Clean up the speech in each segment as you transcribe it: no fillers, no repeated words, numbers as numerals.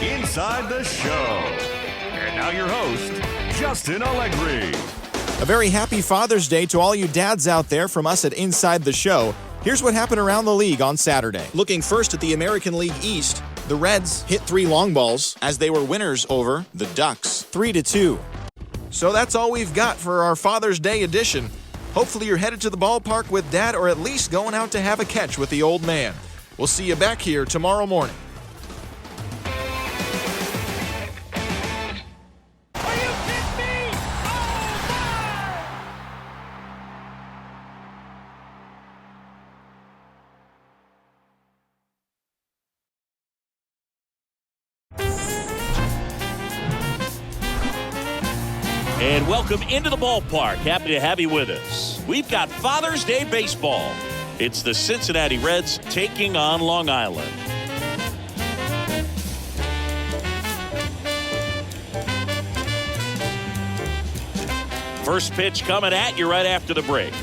Inside the Show. And now your host, Justin Allegri. A very happy Father's Day to all you dads out there from us at Inside the Show. Here's what happened around the league on Saturday. Looking first at the American League East, the Reds hit 3 long balls as they were winners over the Ducks, 3-2. So that's all we've got for our Father's Day edition. Hopefully you're headed to the ballpark with Dad or at least going out to have a catch with the old man. We'll see you back here tomorrow morning. And welcome into the ballpark. Happy to have you with us. We've got Father's Day baseball. It's the Cincinnati Reds taking on Long Island. First pitch coming at you right after the break.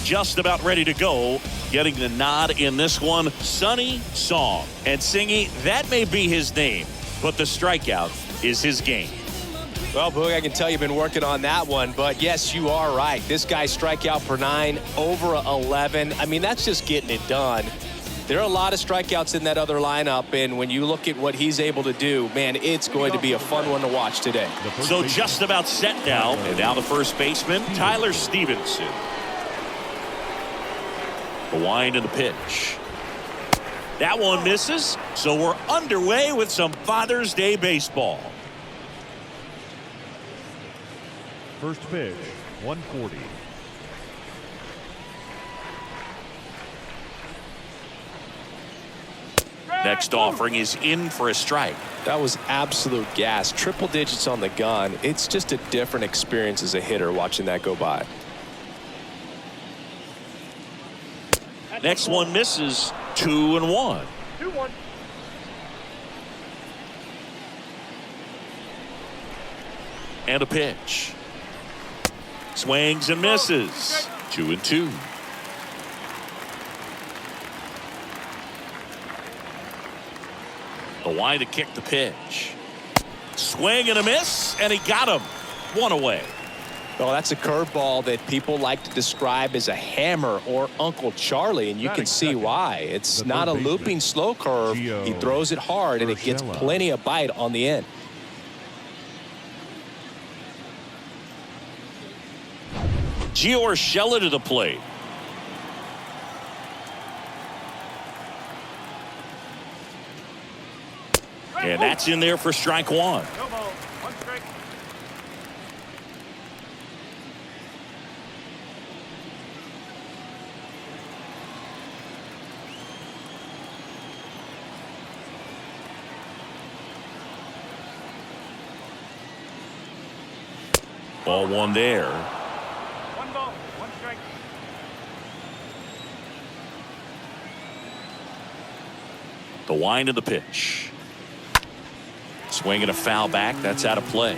Just about ready to go. Getting the nod in this one, Sonny Song. And Singy, that may be his name, but the strikeout is his game. Well, Boog, I can tell you've been working on that one, but yes, you are right. This guy's strikeout per 9, over 11. I mean, that's just getting it done. There are a lot of strikeouts in that other lineup, and when you look at what he's able to do, man, it's going to be a fun one to watch today. So just about set now, and now the first baseman, Tyler Stevenson. The wind and the pitch. That one misses, so we're underway with some Father's Day baseball. First pitch, 140. Next offering is in for a strike. That was absolute gas. Triple digits on the gun. It's just a different experience as a hitter watching that go by. Next one misses, 2-1. 2-1. And a pitch. Swings and misses, 2-2. The wind to kick the pitch. Swing and a miss, and he got him. 1 away. Well, that's a curveball that people like to describe as a hammer or Uncle Charlie, and you can see why. It's not a looping slow curve. He throws it hard, and it gets plenty of bite on the end. Gio Urshela to the plate. And that's in there for strike 1. No ball. 1 strike. Ball 1 there. 1 ball. 1 strike. The wind of the pitch. Swing and a foul back. That's out of play.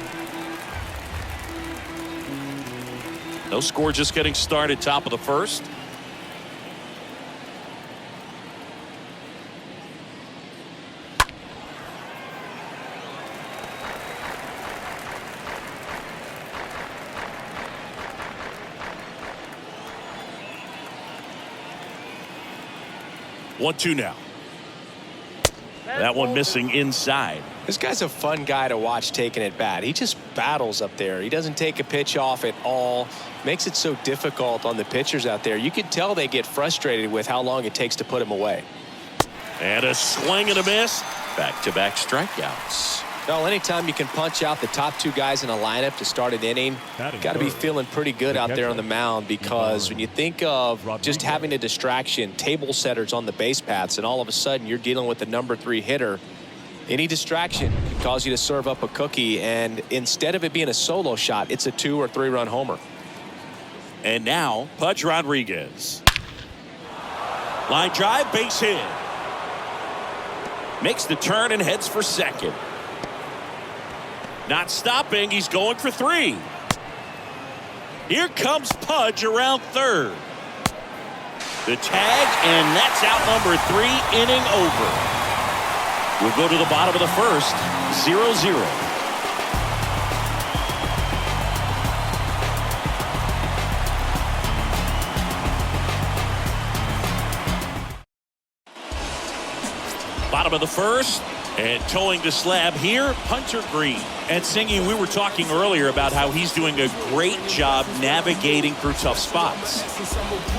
No score, just getting started. Top of the first. One, two now. That one missing inside. This guy's a fun guy to watch taking at bat. He just battles up there. He doesn't take a pitch off at all. Makes it so difficult on the pitchers out there. You can tell they get frustrated with how long it takes to put him away. And a swing and a miss. Back-to-back strikeouts. Well, anytime you can punch out the top 2 guys in a lineup to start an inning, got to be feeling pretty good out there on the mound, because when you think of just having a distraction, table setters on the base paths, and all of a sudden you're dealing with the number 3 hitter, any distraction can cause you to serve up a cookie, and instead of it being a solo shot, it's a 2 or 3 run homer. And now Pudge Rodriguez. Line drive, base hit. Makes the turn and heads for second. Not stopping, he's going for 3. Here comes Pudge around third. The tag, and that's out number 3, inning over. We'll go to the bottom of the first, 0-0. Bottom of the first, and towing the slab here, Hunter Greene. And Singy, we were talking earlier about how he's doing a great job navigating through tough spots.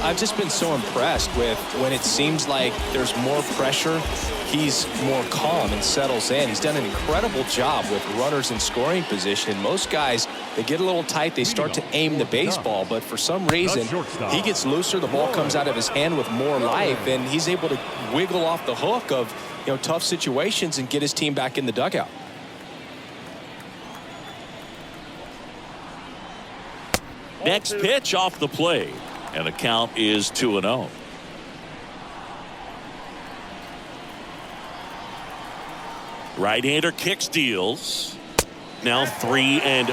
I've just been so impressed with when it seems like there's more pressure, he's more calm and settles in. He's done an incredible job with runners in scoring position. Most guys, they get a little tight, they start to aim the baseball, but for some reason, he gets looser, the ball comes out of his hand with more life, and he's able to wiggle off the hook of tough situations and get his team back in the dugout. Next pitch off the plate, and the count is 2-0. Right-hander kicks, deals. Now 3-0.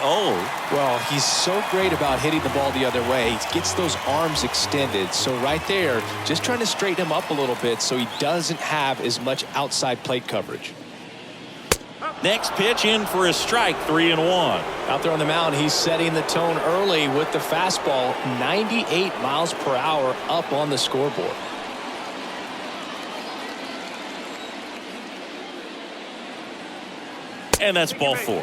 Well, he's so great about hitting the ball the other way. He gets those arms extended. So right there, just trying to straighten him up a little bit so he doesn't have as much outside plate coverage. Next pitch in for a strike, 3-1. Out there on the mound, he's setting the tone early with the fastball, 98 miles per hour up on the scoreboard. And that's ball 4.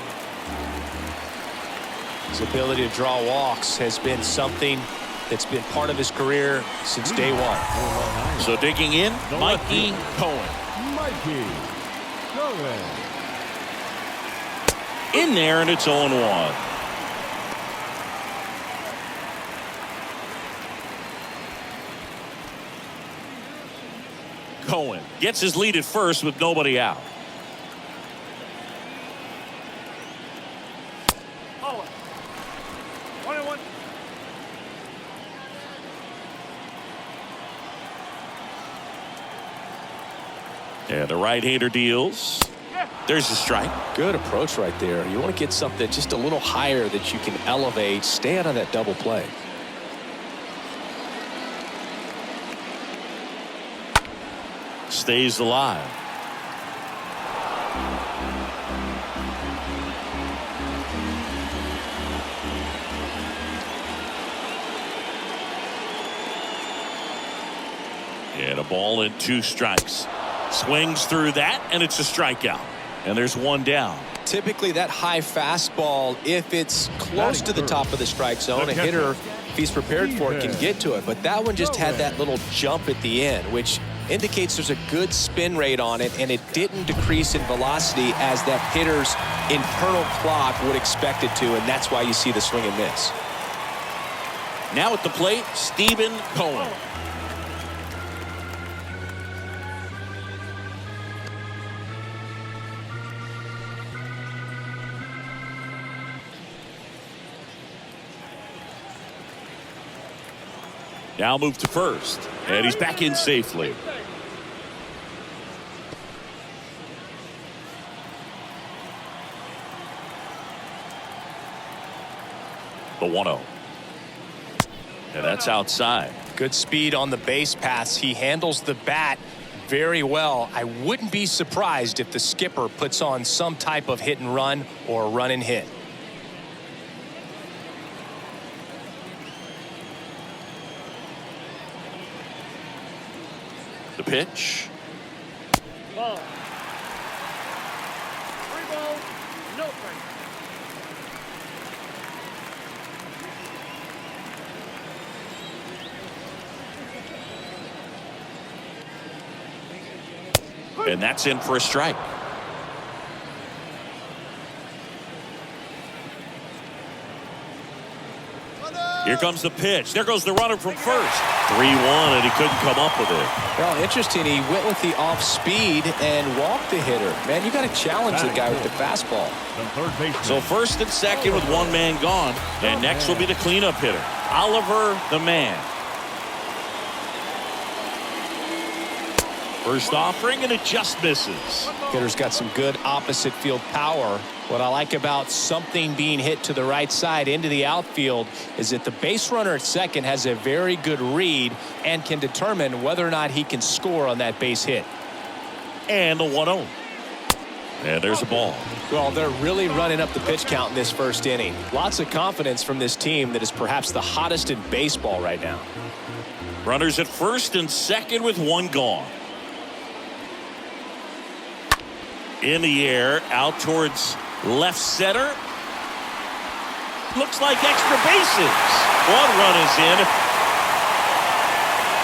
His ability to draw walks has been something that's been part of his career since day one. So digging in, Mikey Cohen. In there, and it's 0-1. Cohen gets his lead at first with nobody out. Oh, 1-1. Yeah, the right-hander deals. There's the strike. Good approach right there. You want to get something just a little higher that you can elevate. Stay out of that double play. Stays alive. And a ball and 2 strikes. Swings through that, and it's a strikeout. And there's 1 down. Typically that high fastball, if it's close to the top of the strike zone, a hitter, if he's prepared for it, can get to it. But that one just had that little jump at the end, which indicates there's a good spin rate on it, and it didn't decrease in velocity as that hitter's internal clock would expect it to, and that's why you see the swing and miss. Now at the plate, Stephen Cohen. Now move to first, and he's back in safely. The 1-0. And that's outside. Good speed on the base paths. He handles the bat very well. I wouldn't be surprised if the skipper puts on some type of hit and run or run and hit. The pitch. Ball. 3 balls, no strikes. And that's in for a strike. Here comes the pitch. There goes the runner from first. 3-1, and he couldn't come up with it. Well, interesting. He went with the off speed and walked the hitter. Man, you got to challenge the guy with the fastball. So first and second with 1 man gone. And next will be the cleanup hitter, Oliver the Man. First offering, and it just misses. Hitter's got some good opposite field power. What I like about something being hit to the right side into the outfield is that the base runner at second has a very good read and can determine whether or not he can score on that base hit. And the 1-0. And there's a ball. Well, they're really running up the pitch count in this first inning. Lots of confidence from this team that is perhaps the hottest in baseball right now. Runners at first and second with one gone. In the air, out towards left center. Looks like extra bases. One run is in.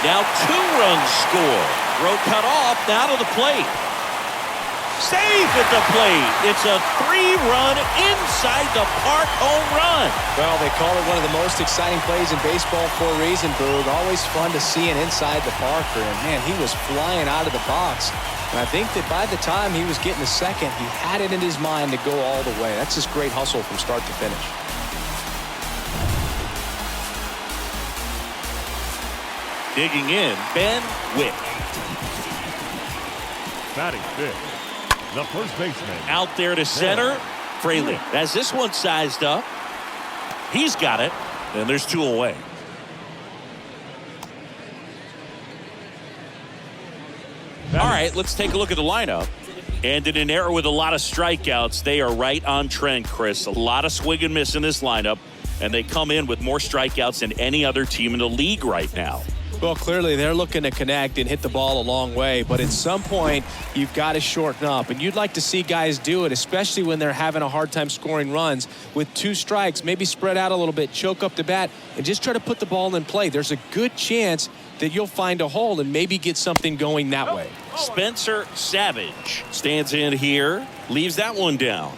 Now 2 runs score. Throw cut off, now to the plate. Safe at the plate. It's a 3-run inside the park home run. Well, they call it one of the most exciting plays in baseball for a reason, Boog. Always fun to see an inside the parker. And man, he was flying out of the box. And I think that by the time he was getting to second, he had it in his mind to go all the way. That's just great hustle from start to finish. Digging in, Ben Wick. Batting fifth, the first baseman. Out there to center. Fraley has this one sized up. He's got it. And there's 2 away. All right, let's take a look at the lineup. And in an era with a lot of strikeouts, they are right on trend, Chris. A lot of swing and miss in this lineup. And they come in with more strikeouts than any other team in the league right now. Well, clearly they're looking to connect and hit the ball a long way, but at some point you've got to shorten up, and you'd like to see guys do it, especially when they're having a hard time scoring runs. With 2 strikes, maybe spread out a little bit, choke up the bat, and just try to put the ball in play. There's a good chance that you'll find a hole and maybe get something going that way. Spencer Savage stands in here, leaves that one down.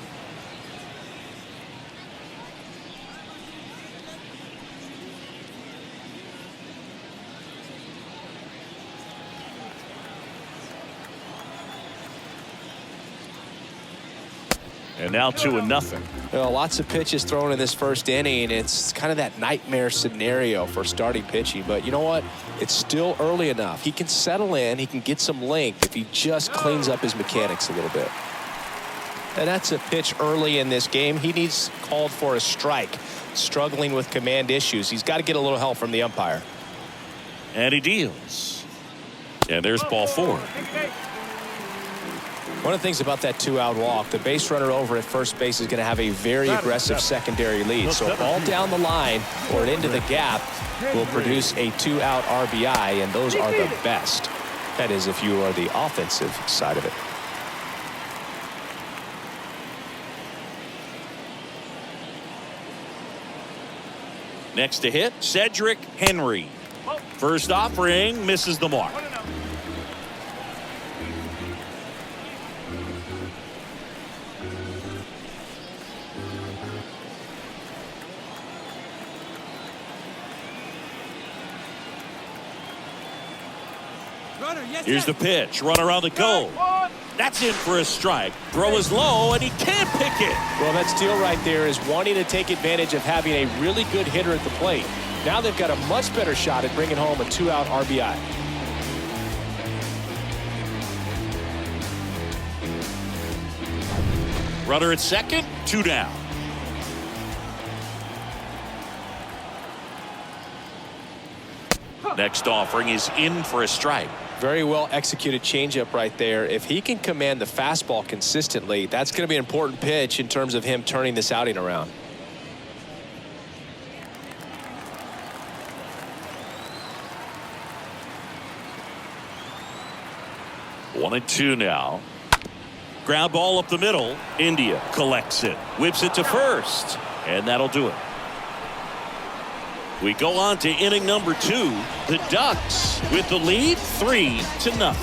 And now 2-0. Well, lots of pitches thrown in this first inning. It's kind of that nightmare scenario for starting pitching. But you know what? It's still early enough. He can settle in. He can get some length if he just cleans up his mechanics a little bit. And that's a pitch early in this game. He needs called for a strike. Struggling with command issues. He's got to get a little help from the umpire. And he deals. And there's ball 4. One of the things about that 2-out walk, the base runner over at first base is going to have a very aggressive secondary lead. So a ball down the line or into the gap will produce a 2-out RBI, and those are the best. That is, if you are the offensive side of it. Next to hit, Cedric Henry. First offering, misses the mark. Here's the pitch. Runner on the go. That's in for a strike. Throw is low, and he can't pick it. Well, that steal right there is wanting to take advantage of having a really good hitter at the plate. Now they've got a much better shot at bringing home a 2-out RBI. Runner at second, 2 down. Next offering is in for a strike. Very well executed changeup right there. If he can command the fastball consistently, that's going to be an important pitch in terms of him turning this outing around. One and 2 now. Ground ball up the middle. India collects it. Whips it to first. And that'll do it. We go on to inning number 2. The Ducks with the lead 3-0.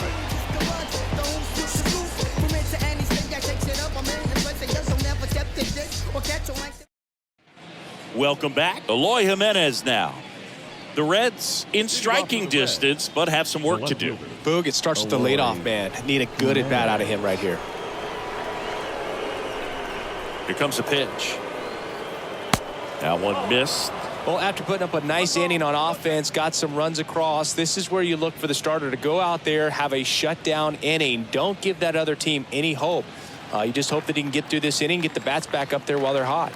Welcome back. Eloy Jimenez now. The Reds in striking distance, but have some work to do. Boog, it starts with the leadoff man. Need a good at bat out of him right here. Here comes a pitch. That one missed. Well, after putting up a nice inning on offense, got some runs across, this is where you look for the starter to go out there, have a shutdown inning. Don't give that other team any hope. You just hope that he can get through this inning, get the bats back up there while they're hot.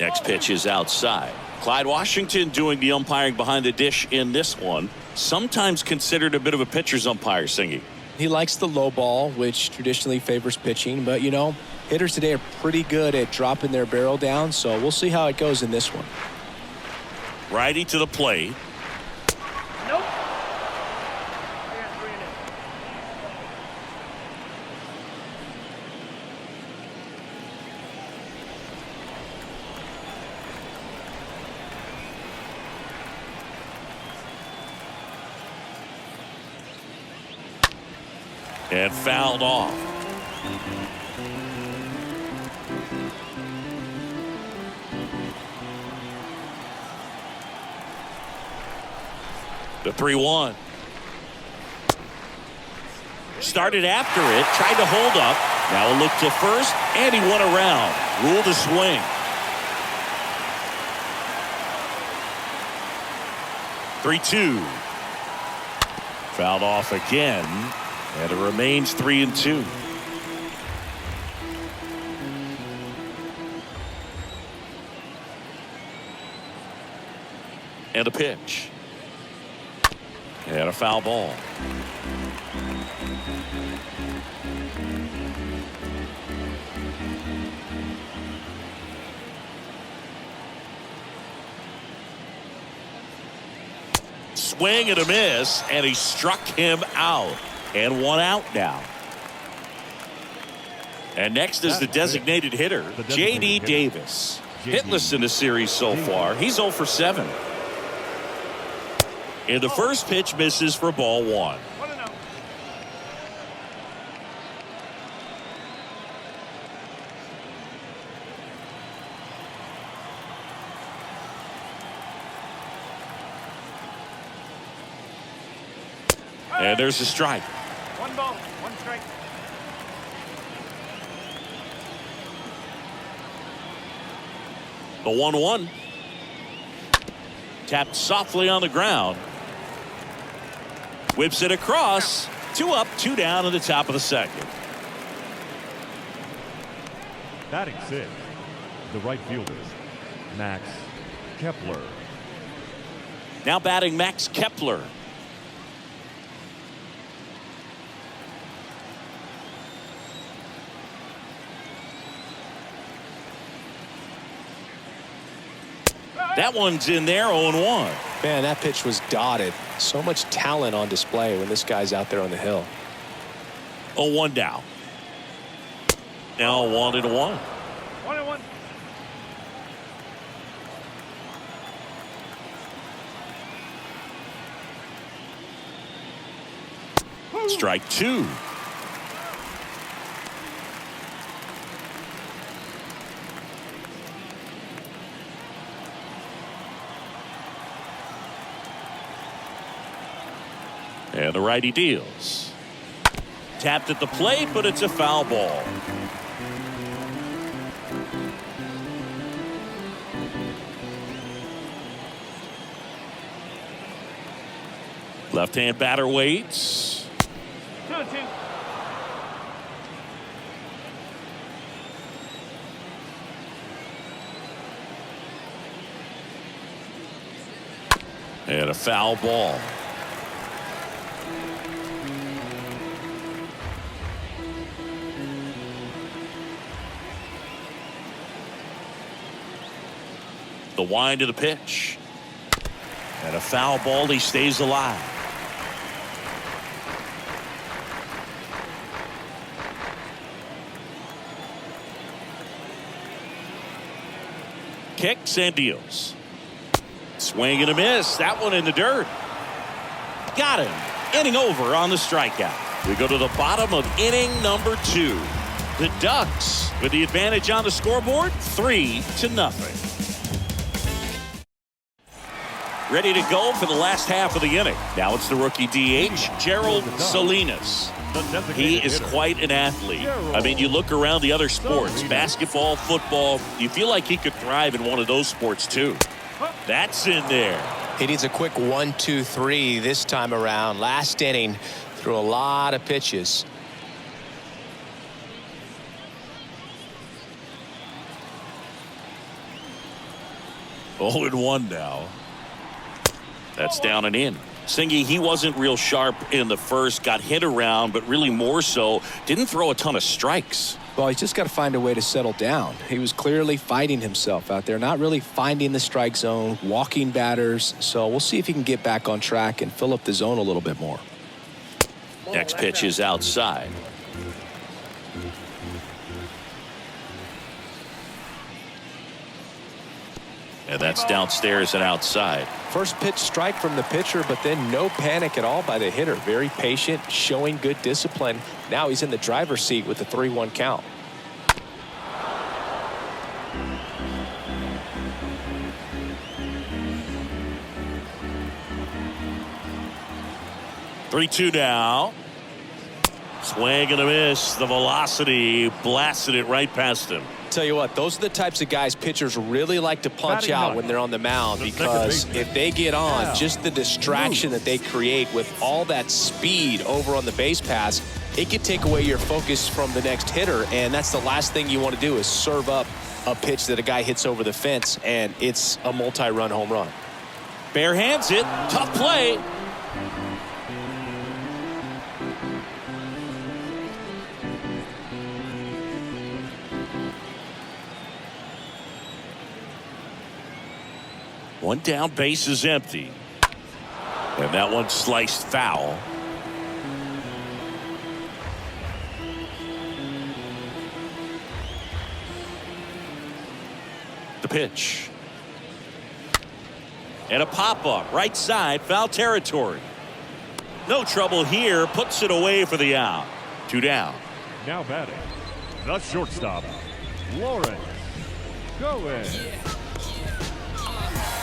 Next pitch is outside. Clyde Washington doing the umpiring behind the dish in this one. Sometimes considered a bit of a pitcher's umpire, Singy. He likes the low ball, which traditionally favors pitching. But, you know, hitters today are pretty good at dropping their barrel down. So we'll see how it goes in this one. Righty to the plate. Nope. I got 3 in it. And fouled off. The 3-1. Started after it, tried to hold up. Now a look to first, and he went around. Ruled a swing. 3-2. Fouled off again, and it remains 3-2. And a pitch. And a foul ball. Swing and a miss, and he struck him out. And 1 out now. And next is the designated hitter, J.D. Davis. Hitless in the series so far. He's 0 for 7. And the first pitch misses for ball 1. And there's a strike. 1 ball, 1 strike. The 1-1. Tapped softly on the ground. Whips it across. 2 up, 2 down in the top of the second. Batting 6, the right fielder, Max Kepler. Now batting Max Kepler. That one's in there, 0-1. Man, that pitch was dotted. So much talent on display when this guy's out there on the hill. 0-1 down. Now 1-1. 1-1. Strike 2. And the righty deals. Tapped at the plate, but it's a foul ball. Left-hand batter waits. 2-2. And a foul ball. The wind of the pitch. And a foul ball. He stays alive. Kicks and deals. Swing and a miss. That one in the dirt. Got him. Inning over on the strikeout. We go to the bottom of inning number 2. The Ducks with the advantage on the scoreboard, 3-0. ready to go for the last half of the inning. Now it's the rookie DH, Gerald Salinas. He is quite an athlete. I mean, you look around the other sports, basketball, football, you feel like he could thrive in one of those sports too. That's in there. He needs a quick 1-2-3 this time around. Last inning, threw a lot of pitches. Oh, and 1 now. That's down and in. Singy, he wasn't real sharp in the first, got hit around, but really more so, didn't throw a ton of strikes. Well, he's just got to find a way to settle down. He was clearly fighting himself out there, not really finding the strike zone, walking batters. So we'll see if he can get back on track and fill up the zone a little bit more. Next pitch is outside. And that's downstairs and outside. First pitch strike from the pitcher, but then no panic at all by the hitter. Very patient, showing good discipline. Now he's in the driver's seat with the 3-1 count. Three-two now. Swing and a miss. The velocity blasted it right past him. Tell you what, those are the types of guys pitchers really like to punch out when they're on the mound, because if they get on, just the distraction that they create with all that speed over on the base paths, it could take away your focus from the next hitter, and that's the last thing you want to do is serve up a pitch that a guy hits over the fence, and it's a multi-run home run. Bare hands it. Tough play. One down, base is empty. And that one sliced foul. The pitch. And a pop-up, right side, foul territory. No trouble here, puts it away for the out. 2 down. Now batting, the shortstop, Lawrence Cohen.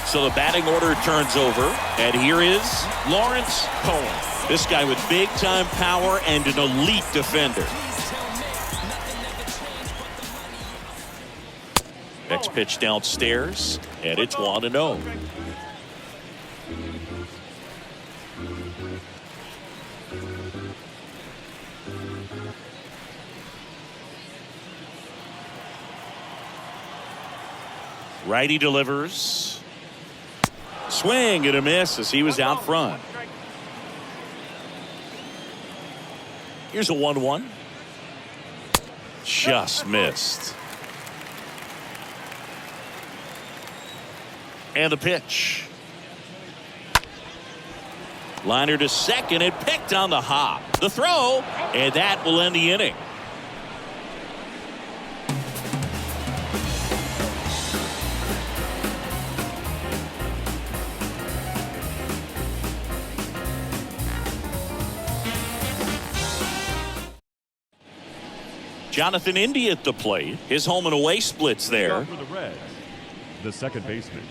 So the batting order turns over, and here is Lawrence Cohen. This guy with big-time power and an elite defender. Next pitch downstairs, and it's 1-0. Righty delivers. Swing and a miss as he was out front. Here's a 1-1. Just missed. And the pitch. Liner to second and picked on the hop. The throw, and that will end the inning. Jonathan India at the plate. His home and away splits there. For the Reds, the second baseman,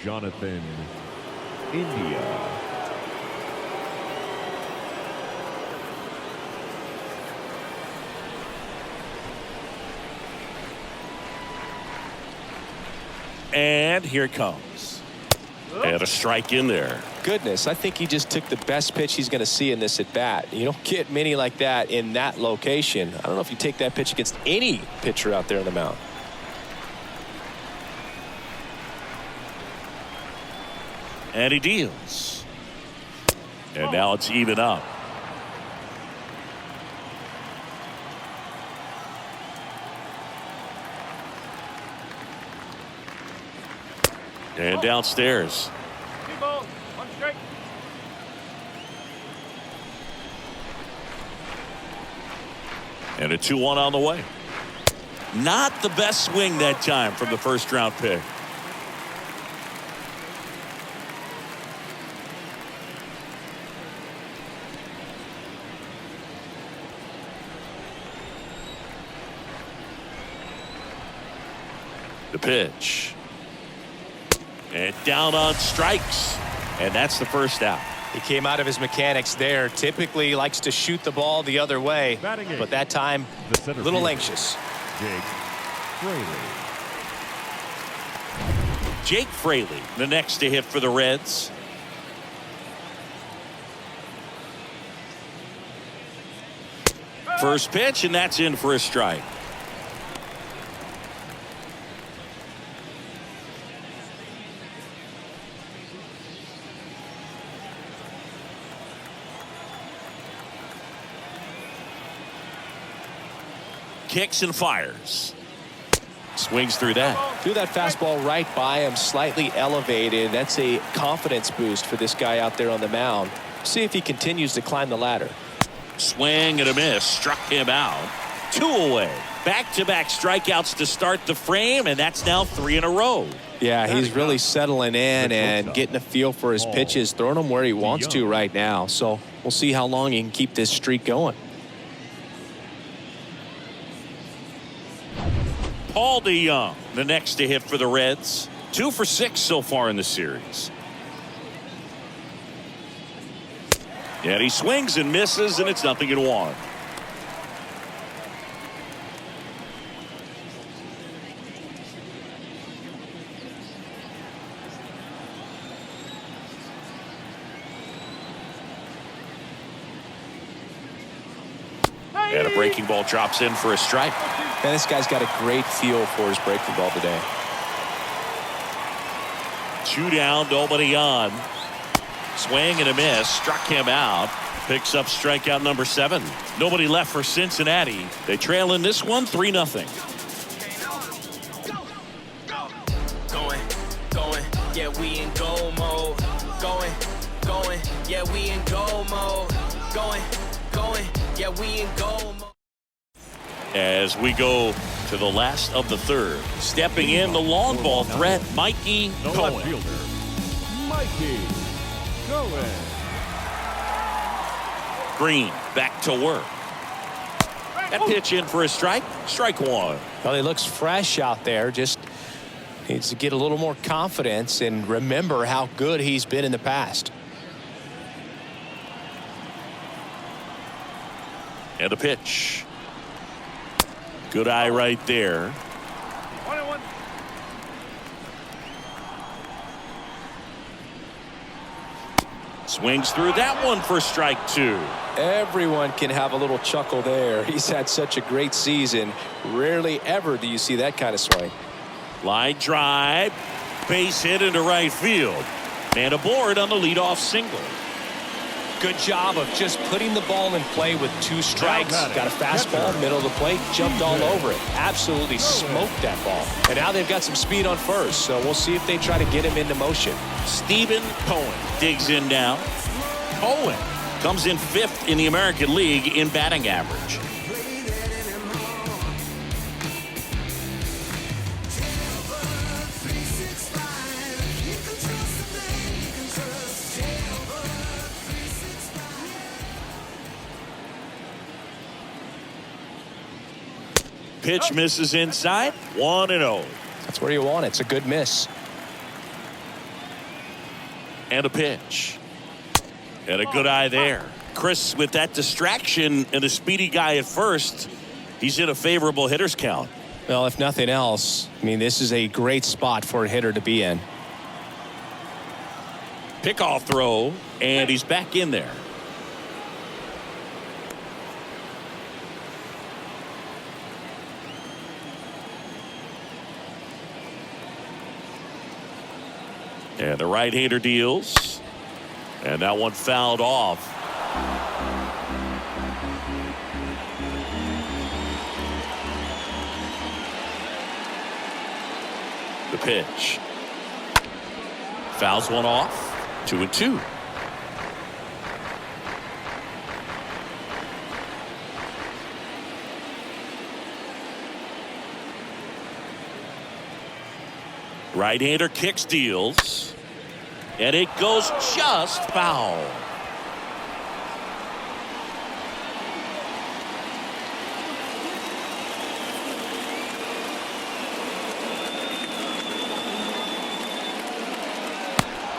Jonathan India. And here it comes. And a strike in there. Goodness, I think he just took the best pitch he's going to see in this at bat. You don't get many like that in that location. I don't know if you take that pitch against any pitcher out there on the mound. And he deals. And now it's even up. And downstairs. And a 2-1 on the way. Not the best swing that time from the first round pick. The pitch. And down on strikes. And that's the first out. He came out of his mechanics there. Typically likes to shoot the ball the other way, but that time a little anxious. Jake Fraley. Jake Fraley, the next to hit for the Reds. First pitch, and that's in for a strike. Kicks and fires. Swings through that. Threw that fastball right by him, slightly elevated. That's a confidence boost for this guy out there on the mound. See if he continues to climb the ladder. Swing and a miss. Struck him out. 2 away. Back-to-back strikeouts to start the frame, and that's now 3 in a row. Yeah, he's really settling in and getting a feel for his pitches, throwing them where he wants to right now. So we'll see how long he can keep this streak going. Paul DeJong, the next to hit for the Reds. 2 for 6 so far in the series. And he swings and misses, and it's 0-1. And a breaking ball drops in for a strike. Man, this guy's got a great feel for his breaking ball today. 2 down, nobody on. Swing and a miss. Struck him out. Picks up strikeout number 7. Nobody left for Cincinnati. They trail in this one 3-0. Going, yeah, we in goal mode. Going, yeah, we in goal mode. Going, yeah, we in goal mode. As we go to the last of the third. Stepping in the long ball threat, Mikey Cohen. Mikey Cohen. Green back to work. That pitch in for a strike. Strike 1. Well, he looks fresh out there. Just needs to get a little more confidence and remember how good he's been in the past. And a pitch. Good eye right there. 1-1. Swings through that one for strike 2. Everyone can have a little chuckle there. He's had such a great season. Rarely ever do you see that kind of swing. Line drive. Base hit into right field. And aboard on the leadoff single. Good job of just putting the ball in play with 2 strikes. Got a fastball, middle of the plate, jumped all over it. Absolutely smoked that ball. And now they've got some speed on first, so we'll see if they try to get him into motion. Stephen Cohen digs in now. Cohen comes in 5th in the American League in batting average. Pitch misses inside. 1-0. That's where you want it. It's a good miss. And a pitch. And a good eye there. Chris, with that distraction and a speedy guy at first, he's in a favorable hitter's count. Well, if nothing else, I mean, this is a great spot for a hitter to be in. Pickoff throw, and he's back in there. And the right-hander deals. And that one fouled off. The pitch. Fouls one off. 2-2. Right-hander kicks, deals. And it goes just foul.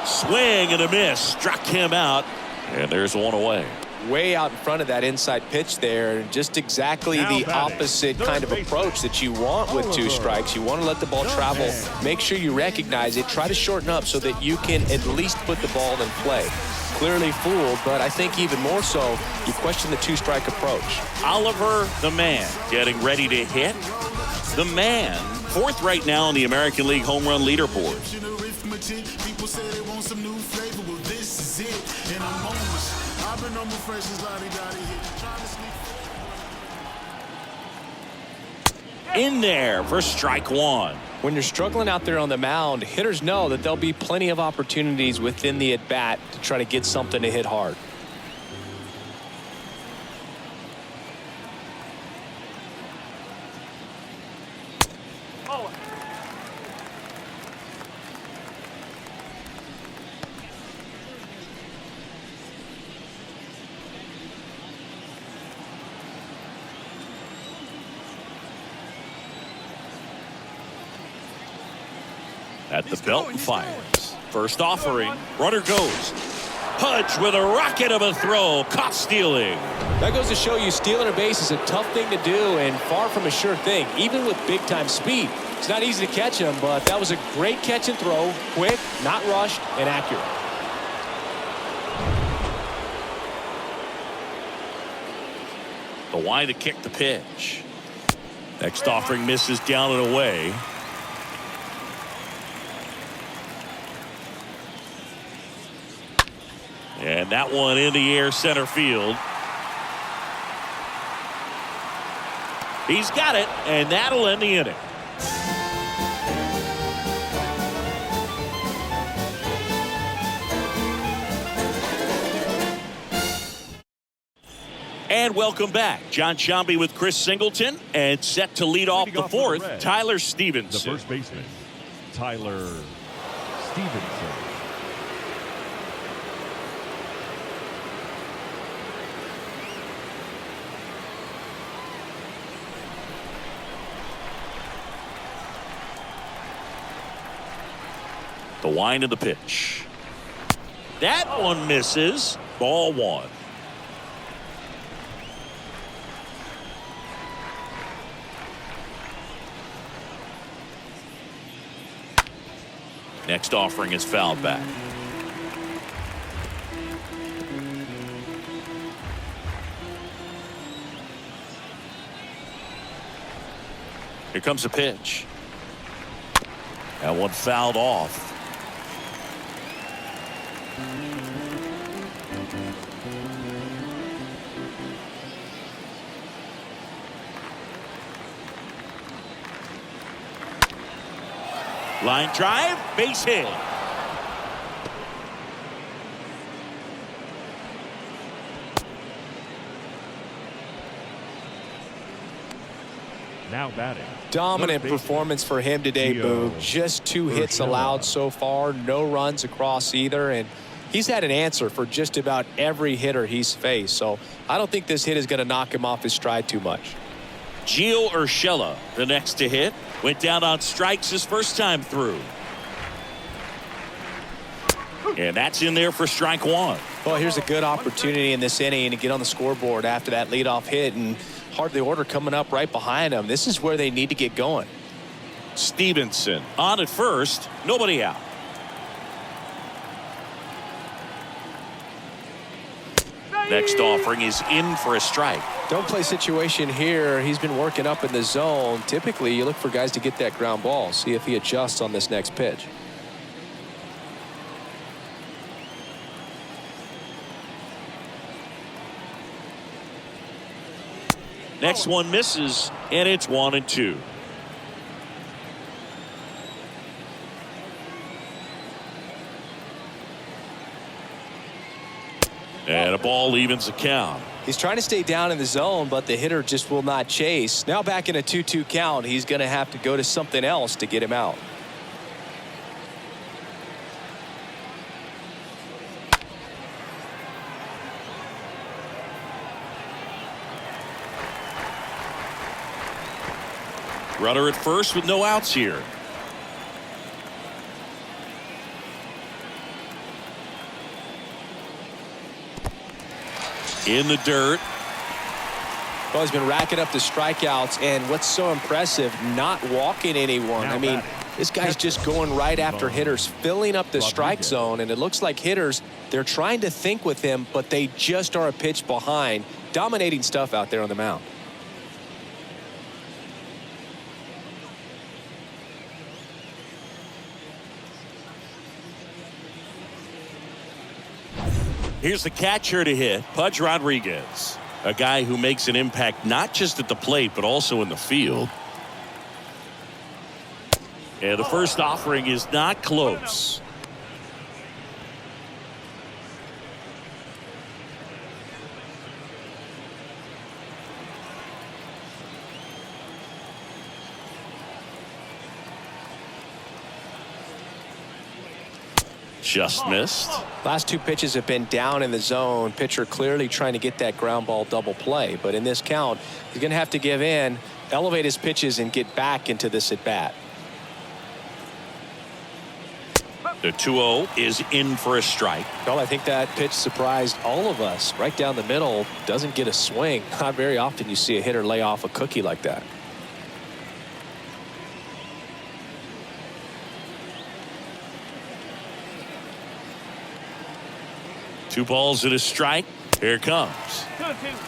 Swing and a miss. Struck him out. And there's one away. Way out in front of that inside pitch there. Just exactly the opposite kind of approach that you want with 2 strikes. You want to let the ball travel. Make sure you recognize it. Try to shorten up so that you can at least put the ball in play. Clearly fooled, but I think even more so, you question the 2-strike approach. Oliver, the man, getting ready to hit. The man, 4th right now on the American League home run leaderboard. People say they want some new flavor. Well, this is it. And I'm on this. I've been on my freshest lottie-dottie hit. Trying to sneak. In there for strike 1. When you're struggling out there on the mound, hitters know that there'll be plenty of opportunities within the at-bat to try to get something to hit hard. At the belt and fires. First offering. Runner goes. Pudge with a rocket of a throw. Caught stealing. That goes to show you stealing a base is a tough thing to do and far from a sure thing, even with big-time speed. It's not easy to catch him, but that was a great catch and throw. Quick, not rushed, and accurate. The wide to kick the pitch. Next offering misses down and away. And that one in the air center field. He's got it, and that'll end the inning. And welcome back. John Sciambi with Chris Singleton, and set to lead off the 4th, Tyler Stevenson. The first baseman, Tyler Stevenson. The wind of the pitch. That one misses. Ball 1. Next offering is fouled back. Here comes a pitch. That one fouled off. Line drive, base hit. Now batting. Dominant performance for him today, Gio Boog. Just 2 hits Urshela. allowed so far. No runs across either. And he's had an answer for just about every hitter he's faced. So I don't think this hit is going to knock him off his stride too much. Gio Urshela, the next to hit. Went down on strikes his first time through. And that's in there for strike 1. Well, here's a good opportunity in this inning to get on the scoreboard after that leadoff hit, and Heart of the order coming up right behind him. This is where they need to get going. Stevenson on at first, nobody out. Next offering is in for a strike. Don't play situation here. He's been working up in the zone. Typically, you look for guys to get that ground ball. See if he adjusts on this next pitch. Next one misses, and it's 1-2. And a ball evens the count. He's trying to stay down in the zone, but the hitter just will not chase. Now back in a 2-2 count, he's going to have to go to something else to get him out. Runner at first with no outs here. in the dirt. Well, he's been racking up the strikeouts, and what's so impressive, not walking anyone. I mean, this guy's just going right after hitters, filling up the strike zone, and it looks like hitters, they're trying to think with him, but they just are a pitch behind. Dominating stuff out there on the mound. Here's the catcher to hit, Pudge Rodriguez. A guy who makes an impact not just at the plate, but also in the field. And the first offering is not close. Just missed. Last two pitches have been down in the zone. Pitcher clearly trying to get that ground ball double play. But in this count, he's going to have to give in, elevate his pitches, and get back into this at bat. The 2-0 is in for a strike. Well, I think that pitch surprised all of us. Right down the middle, doesn't get a swing. Not very often you see a hitter lay off a cookie like that. Two balls and a strike. Here it comes.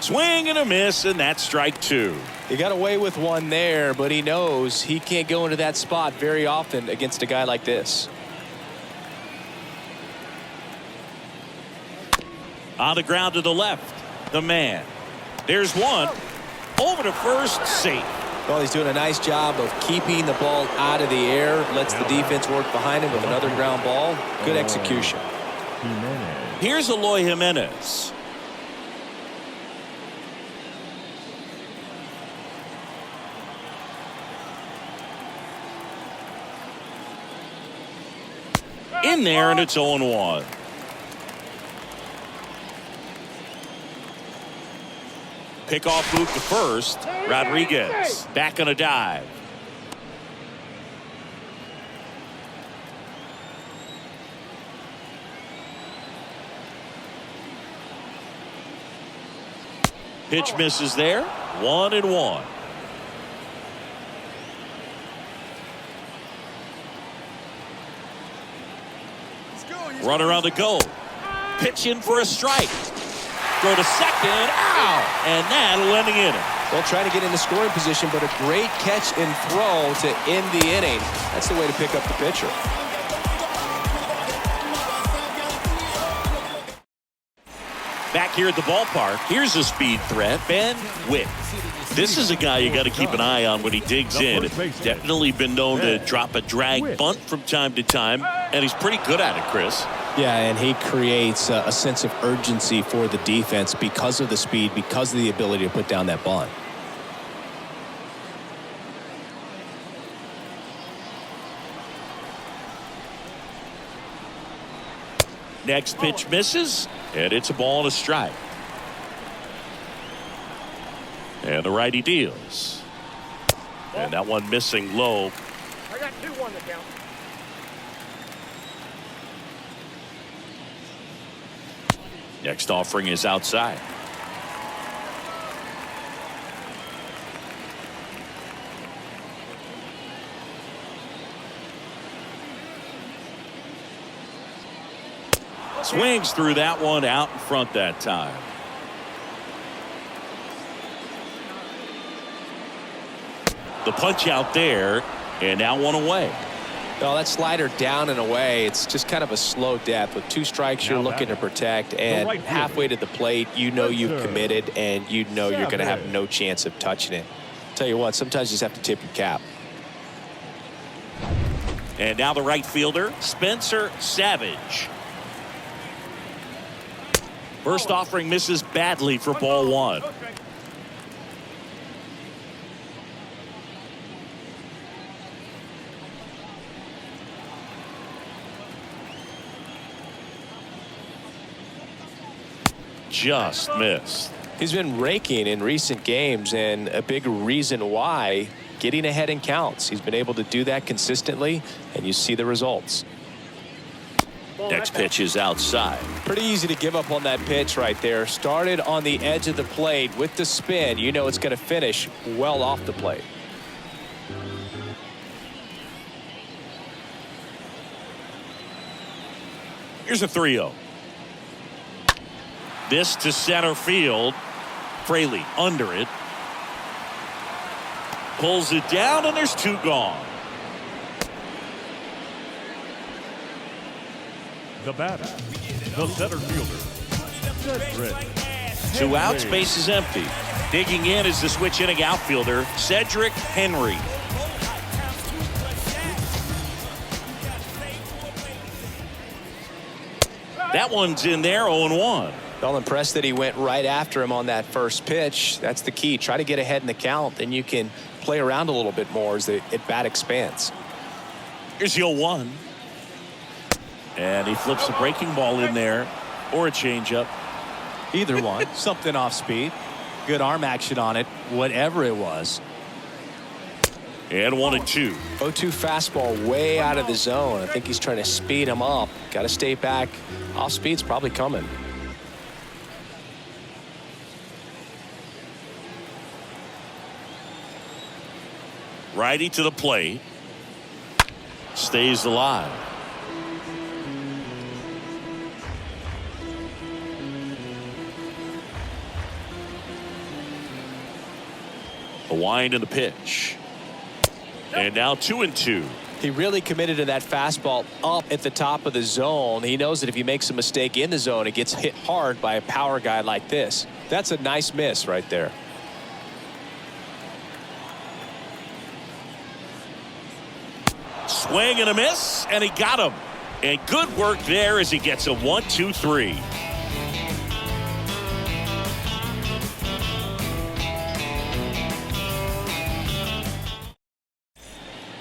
Swing and a miss, and that's strike two. He got away with one there, but he knows he can't go into that spot very often against a guy like this. On the ground to the left, the man. There's one. Over to first, safe. Well, he's doing a nice job of keeping the ball out of the air. Lets the defense work behind him with another ground ball. Good execution. Here's Eloy Jimenez. In there, and it's 0-1. Pickoff move to first. Rodriguez back on a dive. Pitch misses there. 1-1. Runner on the go. Pitch in for a strike. Throw to second. Ow! And that'll end the inning. Well, trying to get into scoring position, but a great catch and throw to end the inning. That's the way to pick up the pitcher. Back here at the ballpark, here's a speed threat, Ben Witt. This is a guy you got to keep an eye on when he digs in. Definitely been known to drop a drag bunt from time to time, and he's pretty good at it, Chris. Yeah, and he creates a sense of urgency for the defense because of the speed, because of the ability to put down that bunt. Next pitch misses, and it's a ball and a strike. And the righty deals. And that one missing low. I got 2-1 to count. Next offering is outside. Swings through that one out in front that time. The punch out there, and now one away. Well, that slider down and away, it's just kind of a slow death. With two strikes, you're looking to protect, and halfway to the plate, you know you've committed, and you know you're going to have no chance of touching it. Tell you what, sometimes you just have to tip your cap. And now the right fielder, Spencer Savage. First offering misses badly for ball one. Just missed. He's been raking in recent games, and a big reason why, getting ahead in counts. He's been able to do that consistently, and you see the results. Next pitch is outside. Pretty easy to give up on that pitch right there. Started on the edge of the plate with the spin. You know it's going to finish well off the plate. Here's a 3-0. This to center field. Fraley under it. Pulls it down, and there's 2 gone. The batter, the center fielder, Cedric. 2 outs, base is empty. Digging in is the switch inning outfielder, Cedric Henry. That one's in there, 0-1. Well, impressed that he went right after him on that first pitch. That's the key. Try to get ahead in the count, then you can play around a little bit more as the at-bat expands. Here's the 0-1. And he flips the breaking ball in there, or a changeup. Either one. Something off speed. Good arm action on it, whatever it was. And 1-2. 0-2 fastball way out of the zone. I think he's trying to speed him up. Got to stay back. Off speed's probably coming. Righty to the plate. Stays alive. A wind in the pitch. And now 2-2. He really committed to that fastball up at the top of the zone. He knows that if he makes a mistake in the zone, it gets hit hard by a power guy like this. That's a nice miss right there. Swing and a miss, and he got him. And good work there as he gets a 1-2-3.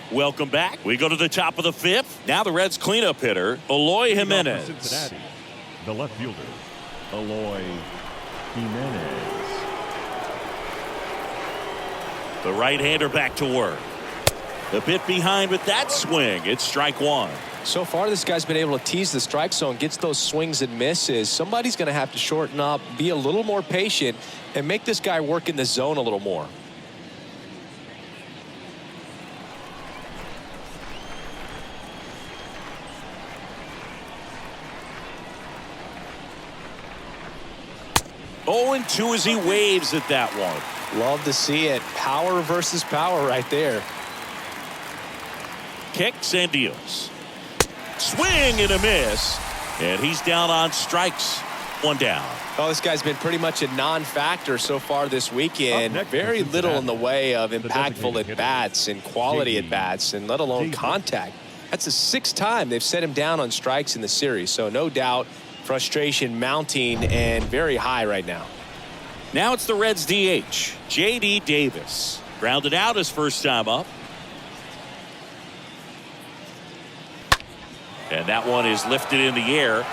Welcome back. We go to the top of the 5th. Now the Reds cleanup hitter, Eloy Jimenez. Cincinnati, the left fielder, Eloy Jimenez. The right-hander back to work. A bit behind with that swing. It's strike 1. So far, this guy's been able to tease the strike zone, gets those swings and misses. Somebody's going to have to shorten up, be a little more patient, and make this guy work in the zone a little more. Oh, and 2 as he waves at that one. Love to see it. Power versus power right there. Kicks and deals. Swing and a miss. And he's down on strikes. 1 down. Oh, this guy's been pretty much a non-factor so far this weekend. Very little in the way of impactful at-bats and quality at-bats, and let alone contact. That's the 6th time they've set him down on strikes in the series. So no doubt frustration mounting and very high right now. Now it's the Reds DH, J.D. Davis. Grounded out his first time up. And that one is lifted in the air.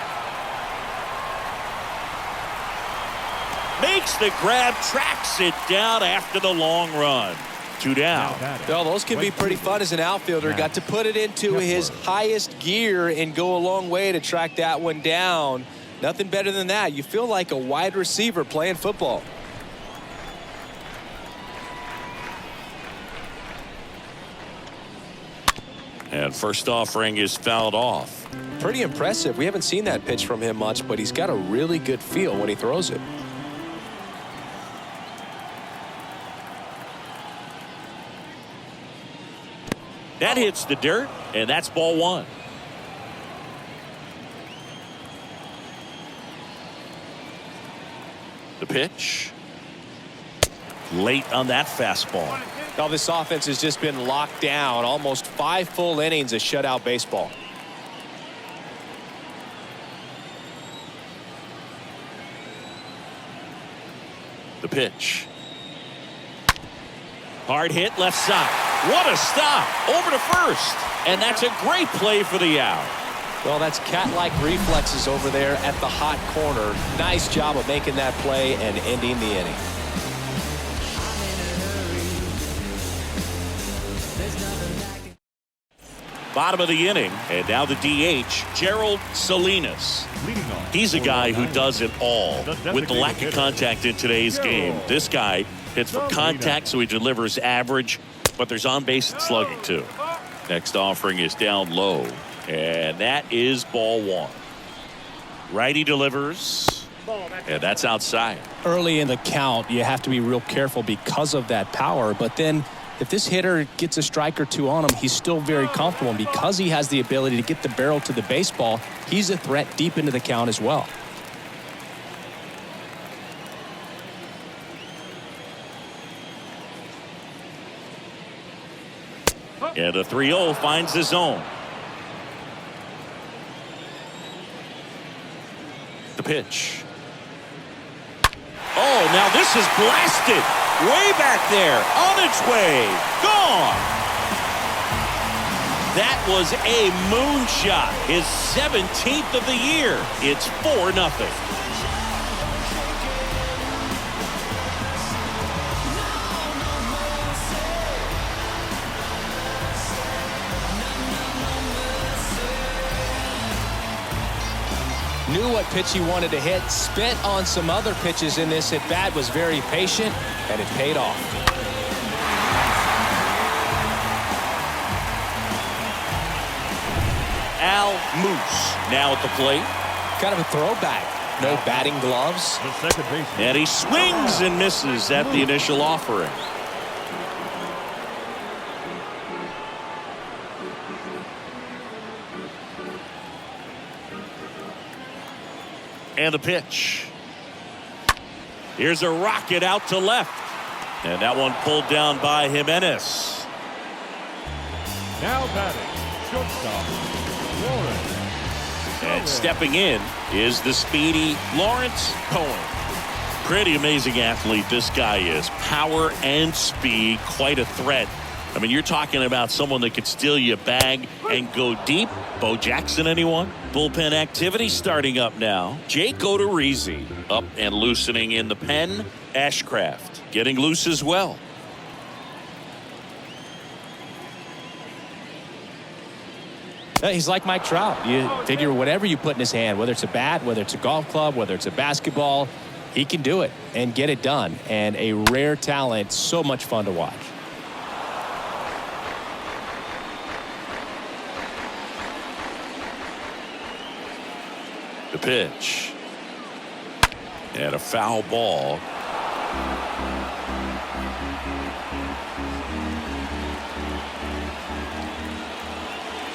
Makes the grab, tracks it down after the long run. 2 down. Well, those can be pretty fun as an outfielder. Got to put it into his highest gear and go a long way to track that one down. Nothing better than that. You feel like a wide receiver playing football. And first offering is fouled off. Pretty impressive. We haven't seen that pitch from him much, but he's got a really good feel when he throws it. That hits the dirt, and that's ball 1. The pitch. Late on that fastball. Now this offense has just been locked down. Almost 5 full innings of shutout baseball. The pitch. Hard hit left side. What a stop. Over to first. And that's a great play for the out. Well, that's cat-like reflexes over there at the hot corner. Nice job of making that play and ending the inning. Bottom of the inning, and now the DH, Gerald Salinas. He's a guy who does it all. With the lack of contact in today's game, this guy hits for contact, so he delivers average, but there's on-base and slugging too. Next offering is down low, and that is ball one. Righty delivers, and that's outside. Early in the count, you have to be real careful because of that power, but then if this hitter gets a strike or two on him, he's still very comfortable. And because he has the ability to get the barrel to the baseball, he's a threat deep into the count as well. And the 3-0 finds the zone. The pitch. Oh, now this is blasted. Way back there, on its way, gone. That was a moonshot, his 17th of the year. It's 4-0. Knew what pitch he wanted to hit, spent on some other pitches in this at bat, was very patient, and it paid off. Al Moose now at the plate. Kind of a throwback. No batting gloves. And he swings and misses at the initial offering. And the pitch. Here's a rocket out to left. And that one pulled down by Jimenez. Now batting, shortstop, Lawrence. And stepping in is the speedy Lawrence Cohen. Pretty amazing athlete this guy is. Power and speed, quite a threat. I mean, you're talking about someone that could steal you a bag and go deep. Bo Jackson, anyone? Bullpen activity starting up now. Jake Odorizzi up and loosening in the pen. Ashcraft getting loose as well. He's like Mike Trout. You figure whatever you put in his hand, whether it's a bat, whether it's a golf club, whether it's a basketball, he can do it and get it done. And a rare talent, so much fun to watch. The pitch. And a foul ball.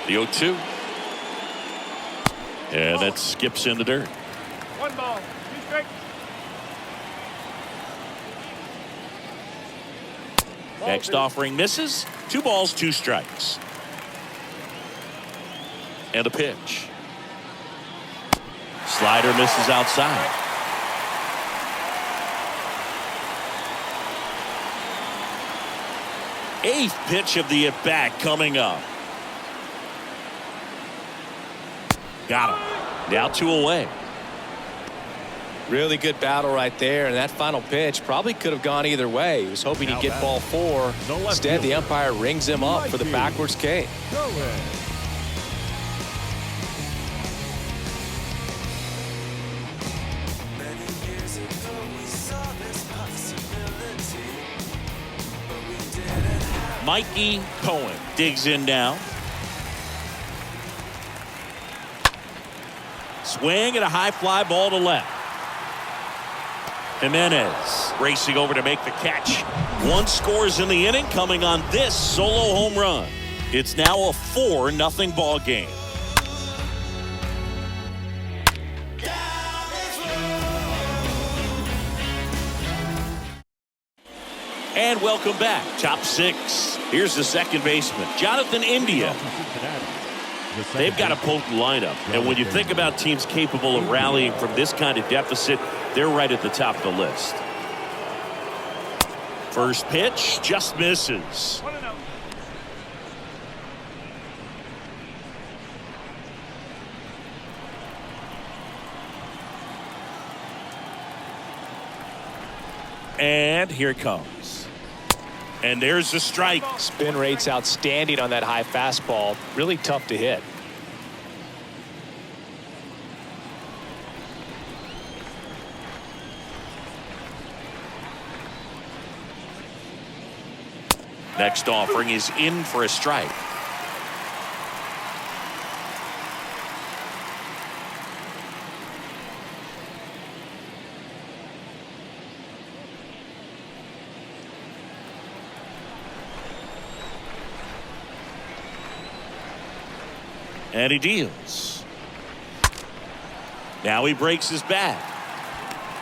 The 0-2. And that skips in the dirt. 1 ball, 2 strikes. Next offering misses. 2 balls, 2 strikes. And the pitch. Slider misses outside. Eighth pitch of the at-bat coming up. Got him. Now 2 away. Really good battle right there, and that final pitch probably could have gone either way. He was hoping he'd get ball 4. Instead, the umpire rings him up for the backwards K. Mikey Cohen digs in now. Swing and a high fly ball to left. Jimenez racing over to make the catch. 1 scores in the inning coming on this solo home run. It's now a 4-0 ball game. And welcome back. Top 6. Here's the second baseman, Jonathan India. They've got a potent lineup. And when you think about teams capable of rallying from this kind of deficit, they're right at the top of the list. First pitch just misses. 1-0. And here it comes. And there's the strike. Spin rate's outstanding on that high fastball. Really tough to hit. Next offering is in for a strike. And he deals. Now he breaks his bat.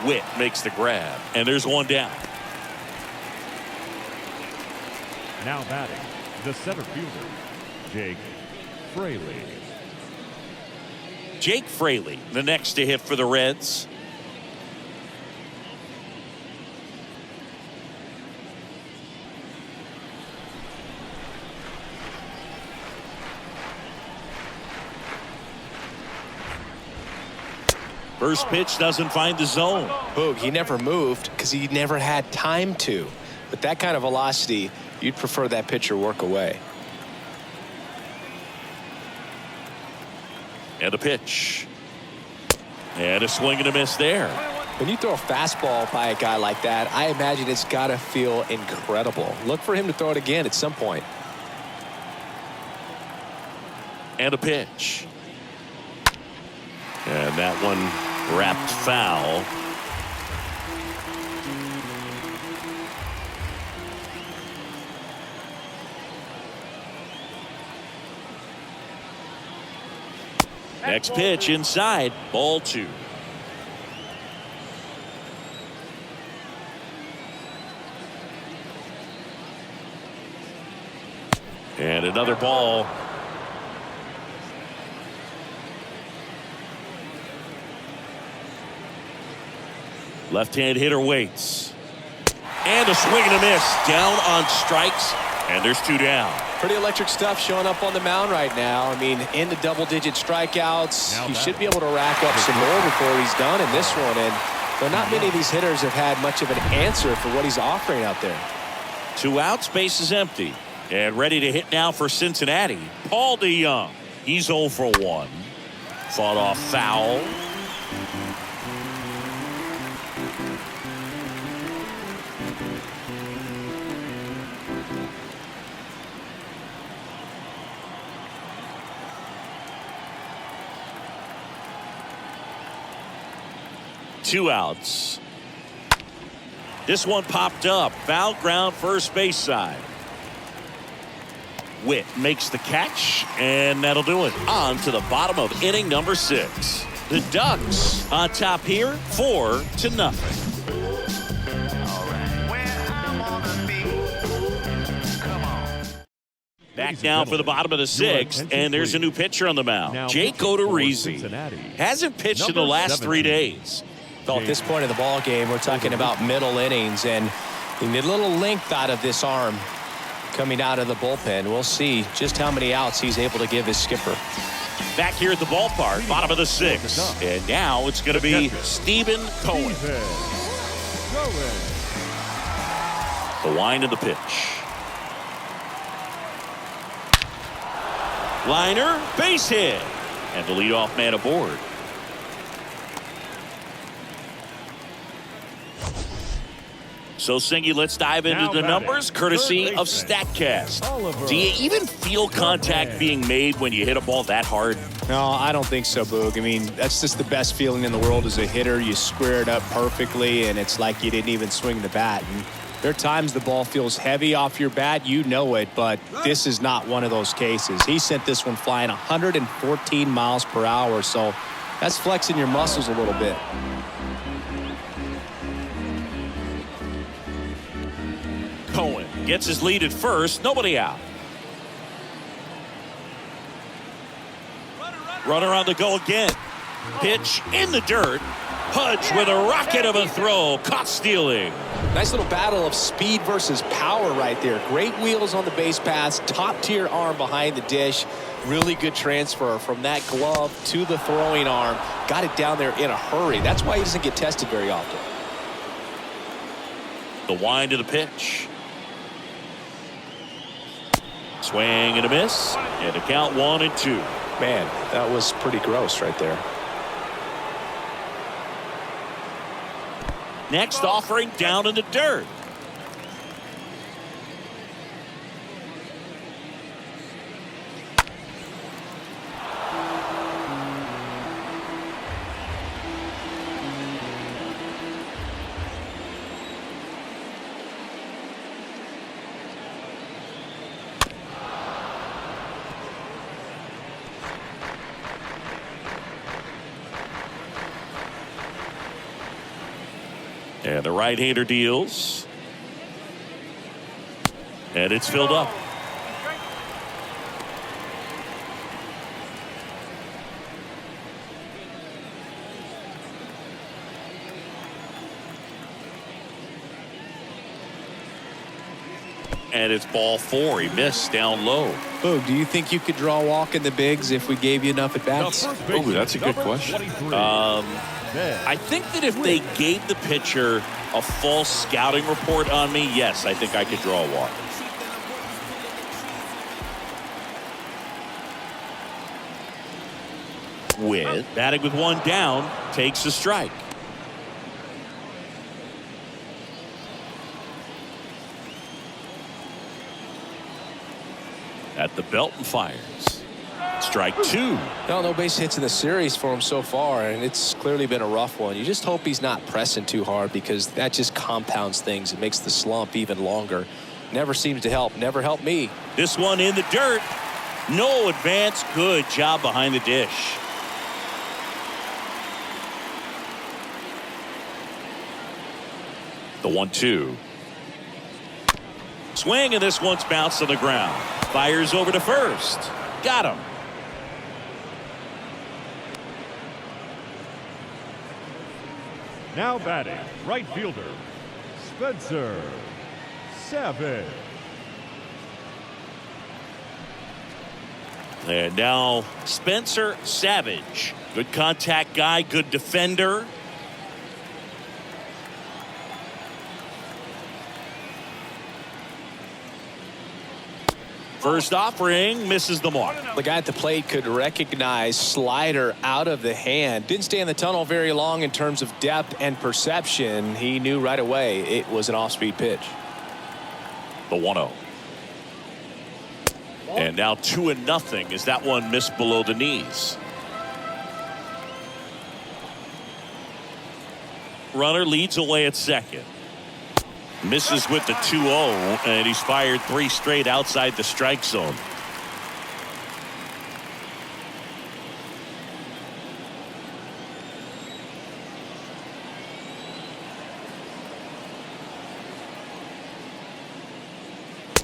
Witt makes the grab, and there's one down. Now batting, the center fielder, Jake Fraley. Jake Fraley, the next to hit for the Reds. First pitch doesn't find the zone. Boog, he never moved because he never had time to. With that kind of velocity, you'd prefer that pitcher work away. And a pitch. And a swing and a miss there. When you throw a fastball by a guy like that, I imagine it's got to feel incredible. Look for him to throw it again at some point. And a pitch. And that one wrapped foul. Next pitch inside, ball 2. And another ball. Left-hand hitter waits. And a swing and a miss. Down on strikes. And there's 2 down. Pretty electric stuff showing up on the mound right now. I mean, into double-digit strikeouts. He should be able to rack up some more before he's done in this one. And but not many of these hitters have had much of an answer for what he's offering out there. 2 outs, base is empty. And ready to hit now for Cincinnati, Paul DeJong. He's 0 for 1. Fought off foul. Two outs. This one popped up. Foul ground, first base side. Witt makes the catch, and that'll do it. On to the bottom of inning number 6. The Ducks on top here, 4-0. Back now for the bottom of the 6th, and there's a new pitcher on the mound. Jake Odorizzi. Hasn't pitched in the last 3 days. Well, at this point of the ball game, we're talking about middle innings, and you need a little length out of this arm coming out of the bullpen. We'll see just how many outs he's able to give his skipper. Back here at the ballpark, bottom of the 6th, and now it's going to be Stephen Cohen. The wind of the pitch. Liner, base hit, and the leadoff man aboard. So, Singy, let's dive into the numbers, courtesy of StatCast. Do you even feel contact being made when you hit a ball that hard? No, I don't think so, Boog. I mean, that's just the best feeling in the world as a hitter. You square it up perfectly, and it's like you didn't even swing the bat. And there are times the ball feels heavy off your bat. You know it, but this is not one of those cases. He sent this one flying 114 miles per hour, so that's flexing your muscles a little bit. Cohen gets his lead at first, nobody out. Runner on the go again. Pitch in the dirt. Pudge with a rocket of a throw, caught stealing. Nice little battle of speed versus power right there. Great wheels on the base paths, top tier arm behind the dish. Really good transfer from that glove to the throwing arm. Got it down there in a hurry. That's why he doesn't get tested very often. The wind of the pitch. Swing and a miss. And a count 1-2. Man, that was pretty gross right there. Next offering down in the dirt. And the right-hander deals. And it's filled up. And it's ball 4. He missed down low. Boog, do you think you could draw a walk in the bigs if we gave you enough at bats? Oh, that's a good question. I think that if they gave the pitcher a false scouting report on me, yes, I think I could draw a walk. Batting with one down, takes a strike. At the belt and fires. Strike 2. No base hits in the series for him so far, and it's clearly been a rough one. You just hope he's not pressing too hard, because that just compounds things. It makes the slump even longer. Never seems to help. Never helped me. This one in the dirt. No advance. Good job behind the dish. The 1-2. Swing, and this one's bounced on the ground. Fires over to first. Got him. Now batting, right fielder, Spencer Savage. And now Spencer Savage. Good contact guy, good defender. First offering misses the mark. The guy at the plate could recognize slider out of the hand. Didn't stay in the tunnel very long in terms of depth and perception. He knew right away it was an off-speed pitch. The 1-0. And now 2-0 as that one missed below the knees. Runner leads away at second. Misses with the 2-0, and he's fired 3 straight outside the strike zone.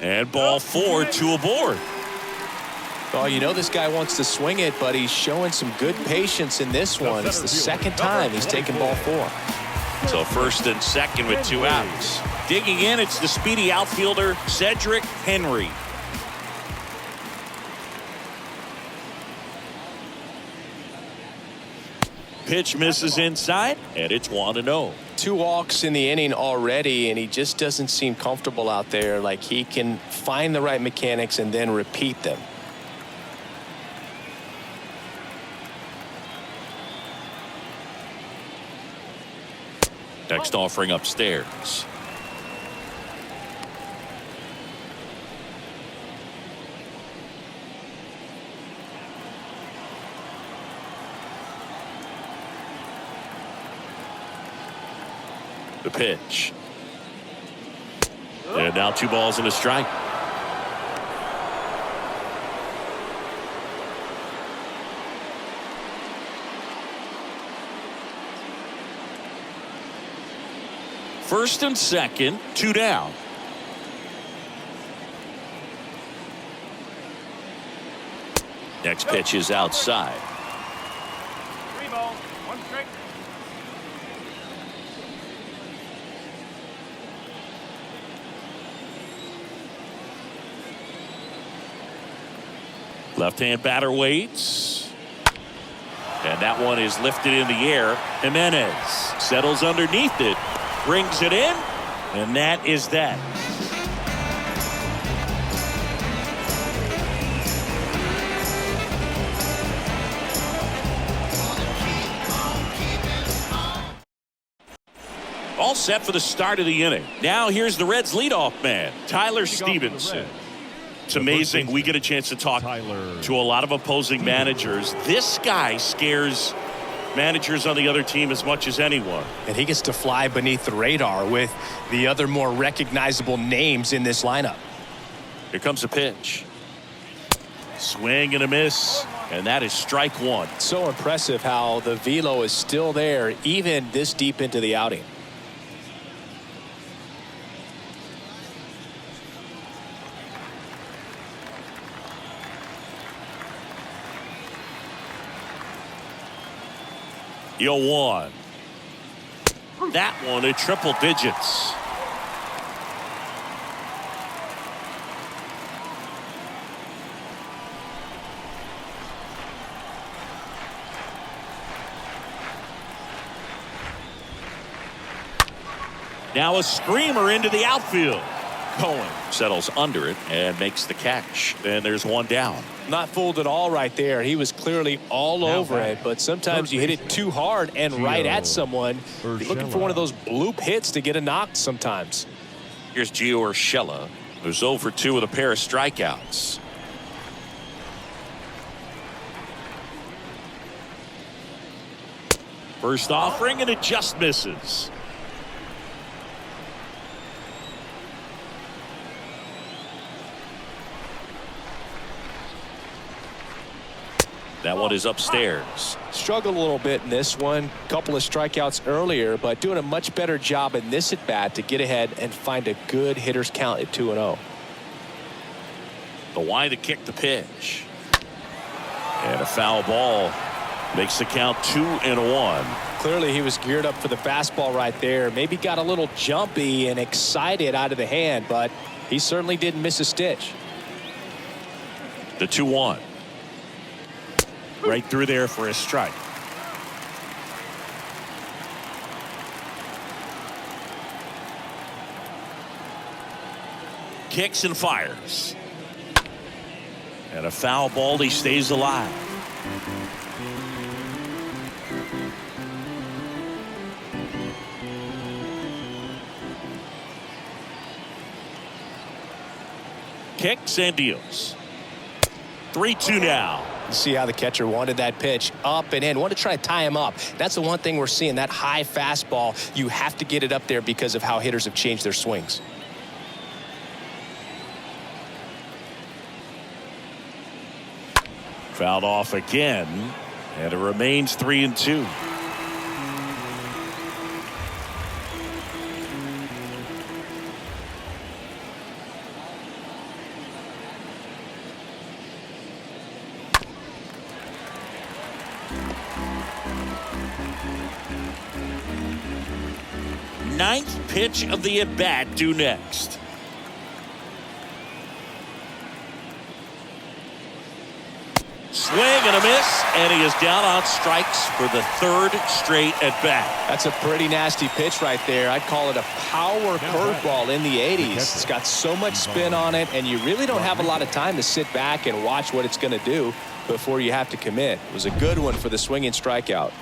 And ball 4, 2 aboard. Oh, you know this guy wants to swing it, but he's showing some good patience in this one. It's the second time he's taken ball 4. So first and second with 2 outs. Digging in, it's the speedy outfielder, Cedric Henry. Pitch misses inside, and it's 1-0. 2 walks in the inning already, and he just doesn't seem comfortable out there. Like he can find the right mechanics and then repeat them. Next offering upstairs. The pitch. And now 2 balls and a strike. First and second, 2 down. Next pitch is outside. 3 balls, 1 strike. Left-hand batter waits. And that one is lifted in the air. Jimenez settles underneath it. Brings it in. And that is that. All set for the start of the inning. Now here's the Reds leadoff man, Tyler Stevenson. It's amazing we get a chance to talk to a lot of opposing managers. This guy scares managers on the other team as much as anyone. And he gets to fly beneath the radar with the other more recognizable names in this lineup. Here comes a pitch. Swing and a miss. And that is strike one. So impressive how the velo is still there even this deep into the outing. Yo, one. That one at triple digits. Now a screamer into the outfield. Cohen settles under it and makes the catch. And there's one down. Not fooled at all right there. He was clearly all over it, but sometimes you hit it too hard and right at someone. You're looking for one of those bloop hits to get a knock sometimes. Here's Gio Urshela, who's 0 for 2 with a pair of strikeouts. First offering, and it just misses. That one is upstairs. Struggled a little bit in this one. Couple of strikeouts earlier, but doing a much better job in this at bat to get ahead and find a good hitter's count at 2-0. The wind to kick the pitch. And a foul ball makes the count 2-1. Clearly he was geared up for the fastball right there. Maybe got a little jumpy and excited out of the hand, but he certainly didn't miss a stitch. The 2-1. Right through there for a strike. Kicks and fires. And a foul ball. He stays alive. Kicks and deals. 3-2 now. See how the catcher wanted that pitch up and in. Wanted to try to tie him up. That's the one thing we're seeing, that high fastball. You have to get it up there because of how hitters have changed their swings. Fouled off again, and it remains 3-2. Ninth pitch of the at-bat due next. Swing and a miss, and he is down on strikes for the third straight at-bat. That's a pretty nasty pitch right there. I'd call it a power curveball in the 80s. It's got so much spin on it, and you really don't have a lot of time to sit back and watch what it's going to do before you have to commit. It was a good one for the swinging strikeout.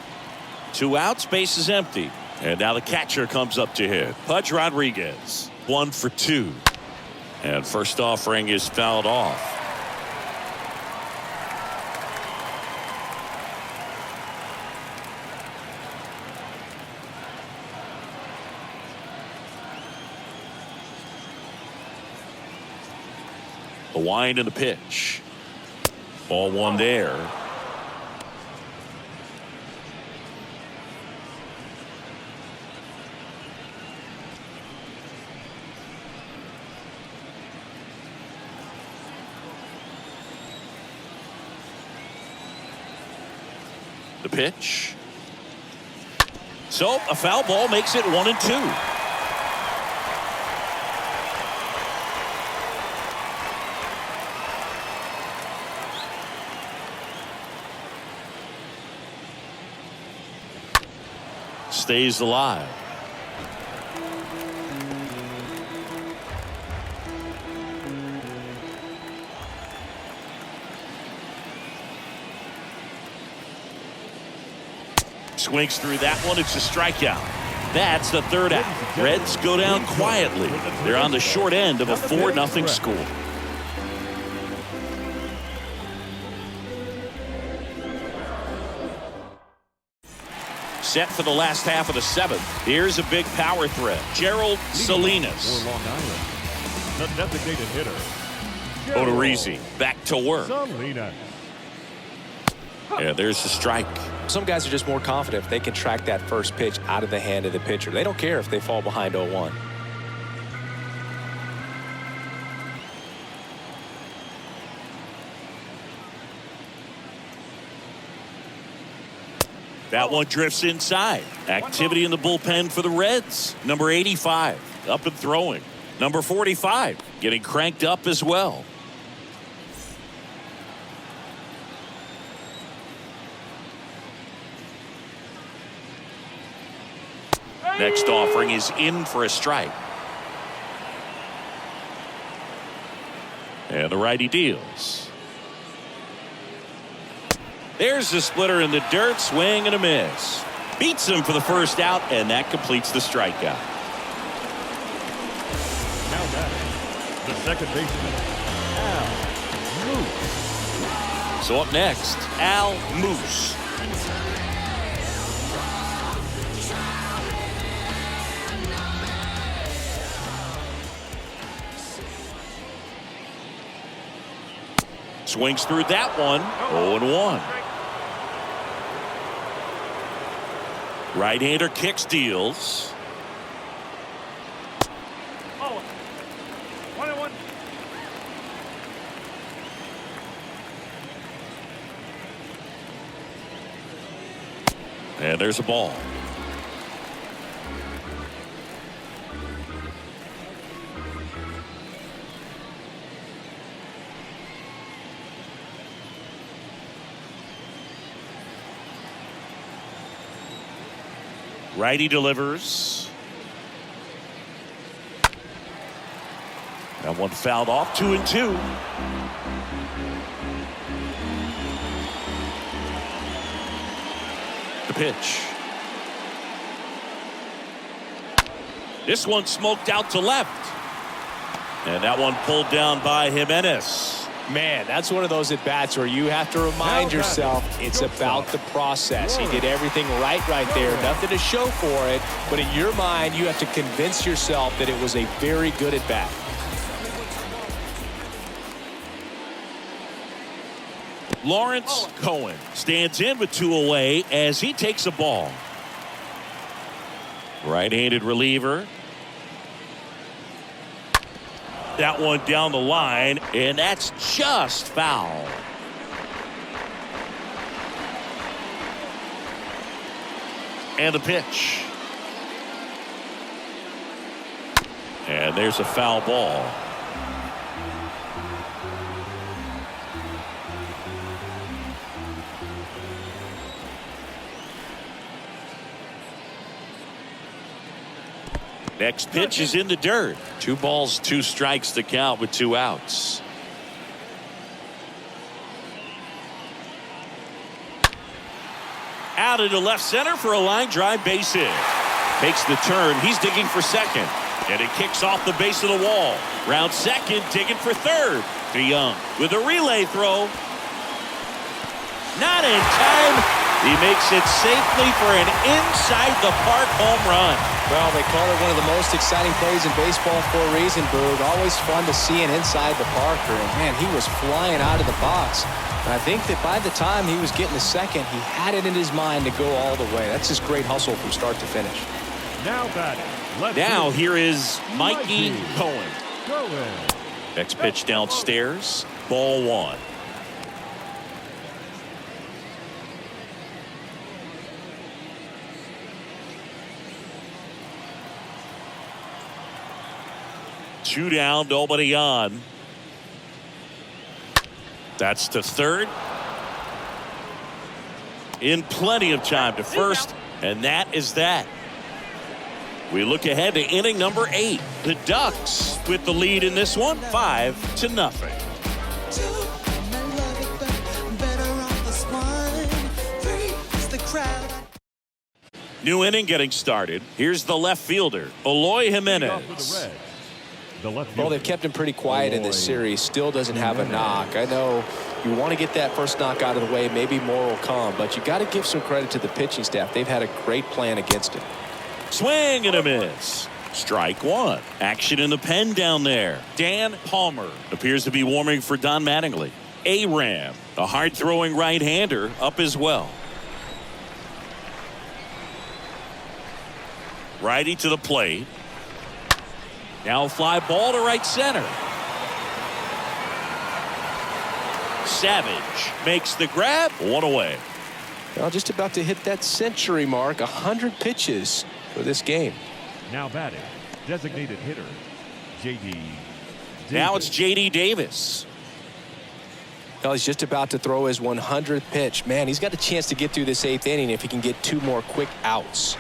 2 outs, base is empty. And now the catcher comes up to hit. Pudge Rodriguez, 1 for 2. And first offering is fouled off. The wind and the pitch. Ball 1 there. The pitch. So a foul ball makes it 1-2. Stays alive. Swings through that one. It's a strikeout. That's the third out. Reds go down quietly. They're on the short end of a 4-0 score. Set for the last half of the 7th. Here's a big power threat. Gerald Salinas. For Long Island, the designated hitter, Odorizzi back to work. Salinas. Yeah, there's the strike. Some guys are just more confident if they can track that first pitch out of the hand of the pitcher. They don't care if they fall behind 0-1. That one drifts inside. Activity in the bullpen for the Reds. Number 85 up and throwing. Number 45 getting cranked up as well. Next offering is in for a strike. And the righty deals. There's the splitter in the dirt. Swing and a miss. Beats him for the first out, and that completes the strikeout. Now batting, the second baseman, Al Moose. So up next, Al Moose. Swings through that one. 0-1. Right-hander kicks, deals. Oh, 1-1. And there's a ball. Righty delivers. That one fouled off. 2-2. The pitch. This one smoked out to left. And that one pulled down by Jimenez. Man, that's one of those at-bats where you have to remind yourself it's about the process. He did everything right there. Nothing to show for it, but in your mind, you have to convince yourself that it was a very good at-bat. Lawrence Cohen stands in with 2 away as he takes a ball. Right-handed reliever. That one down the line, and that's just foul. And the pitch. And there's a foul ball. Next pitch is in the dirt. 2 balls, 2 strikes to count with 2 outs. Out into left center for a line drive base hit. Makes the turn. He's digging for second. And it kicks off the base of the wall. Round second, digging for third. DeYoung with a relay throw. Not in time. He makes it safely for an inside-the-park home run. Well, they call it one of the most exciting plays in baseball for a reason, Boog. Always fun to see an inside-the-parker. And, man, he was flying out of the box. And I think that by the time he was getting to second, he had it in his mind to go all the way. That's just great hustle from start to finish. Now batting. Now here is Mikey Cohen. Cohen. Next pitch downstairs. Ball 1. Two down, nobody on. That's to third. In plenty of time to first, and that is that. We look ahead to inning number 8. The Ducks with the lead in this one, 5-0. New inning getting started. Here's the left fielder, Eloy Jimenez. Well, they've kept him pretty quiet in this series. Still doesn't have a knock. I know you want to get that first knock out of the way. Maybe more will come, but you got to give some credit to the pitching staff. They've had a great plan against him. Swing and a miss. Strike one. Action in the pen down there. Dan Palmer appears to be warming for Don Mattingly. Aram, a hard-throwing right-hander, up as well. Righty to the plate. Now a fly ball to right center. Savage makes the grab. One away. Well, just about to hit that century mark. 100 pitches for this game. Now batting, designated hitter, J.D. Now it's J.D. Davis. Well, he's just about to throw his 100th pitch. Man, he's got a chance to get through this 8th inning if he can get 2 more quick outs.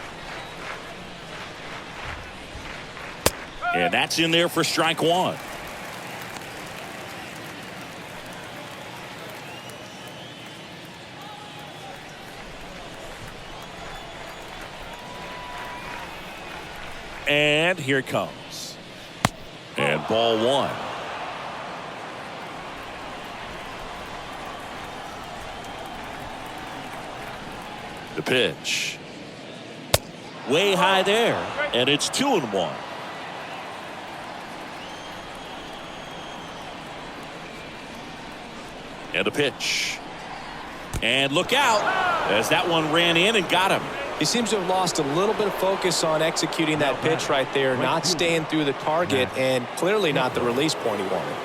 And that's in there for strike one. And here it comes. And ball one. The pitch. Way high there. And it's 2-1. And a pitch. And look out as that one ran in and got him. He seems to have lost a little bit of focus on executing that pitch right there, not staying through the target, and clearly not the release point he wanted.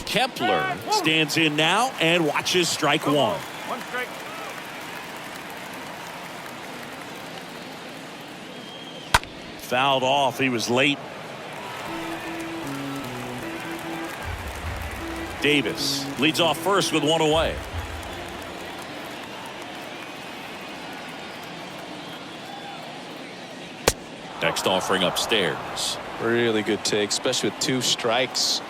Kepler stands in now and watches strike one. One strike. Fouled off. He was late. Davis leads off first with one away. Next offering upstairs. Really good take, especially with 2 strikes.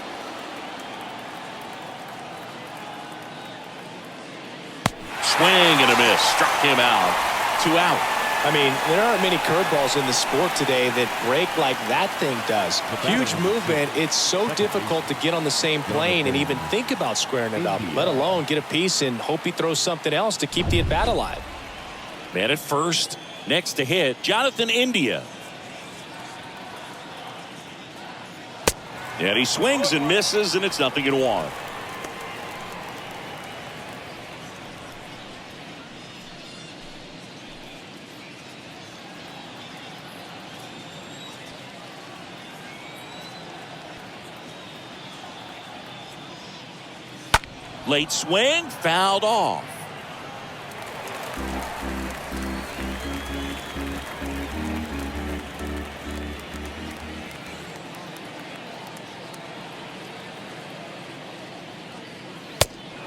Swing and a miss. Struck him out. 2 out. I mean, there aren't many curveballs in the sport today that break like that thing does. Huge movement. It's so difficult to get on the same plane and even think about squaring it up, let alone get a piece and hope he throws something else to keep the at-bat alive. Man at first. Next to hit, Jonathan India. And he swings and misses, and it's 0-1. Late swing, fouled off.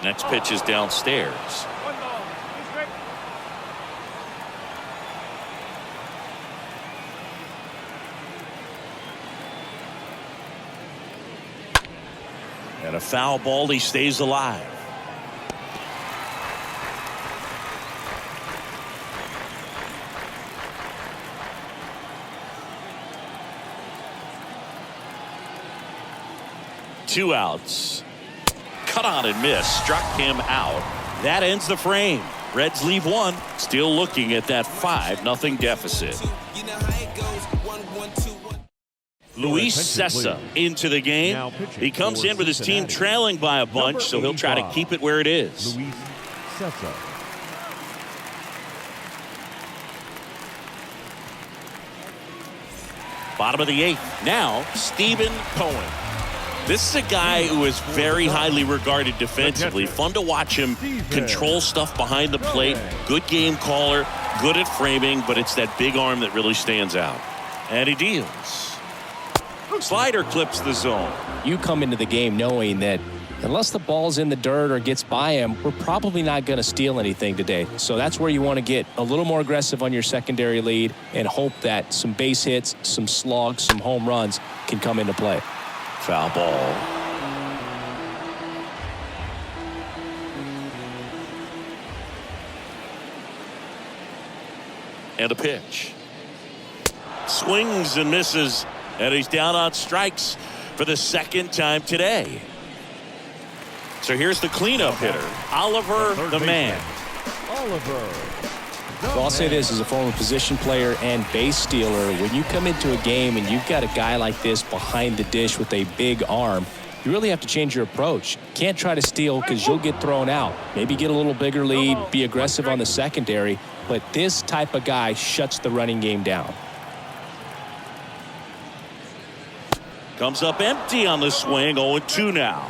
Next pitch is downstairs. 1 ball. 2 strike. And a foul ball, he stays alive. Two outs. Cut on and miss. Struck him out. That ends the frame. Reds leave one. Still looking at that 5-0 deficit. Luis Cessa into the game. He comes in with his team trailing by a bunch, so he'll try to keep it where it is. Luis Cessa. Bottom of the 8th. Now, Stephen Cohen. This is a guy who is very highly regarded defensively. Fun to watch him control stuff behind the plate. Good game caller, good at framing, but it's that big arm that really stands out. And he deals. Slider clips the zone. You come into the game knowing that Unless the ball's in the dirt or gets by him, we're probably not going to steal anything today. So that's where you want to get a little more aggressive on your secondary lead and hope that some base hits, some slugs, some home runs can come into play. Foul ball. And a pitch. Swings and misses, and he's down on strikes for the second time today. So here's the cleanup hitter, Oliver the Man. Oliver. Well, I'll say this as a former position player and base stealer, when you come into a game and you've got a guy like this behind the dish with a big arm, you really have to change your approach. Can't try to steal because you'll get thrown out. Maybe get a little bigger lead, be aggressive on the secondary, but this type of guy shuts the running game down. Comes up empty on the swing, 0-2 now.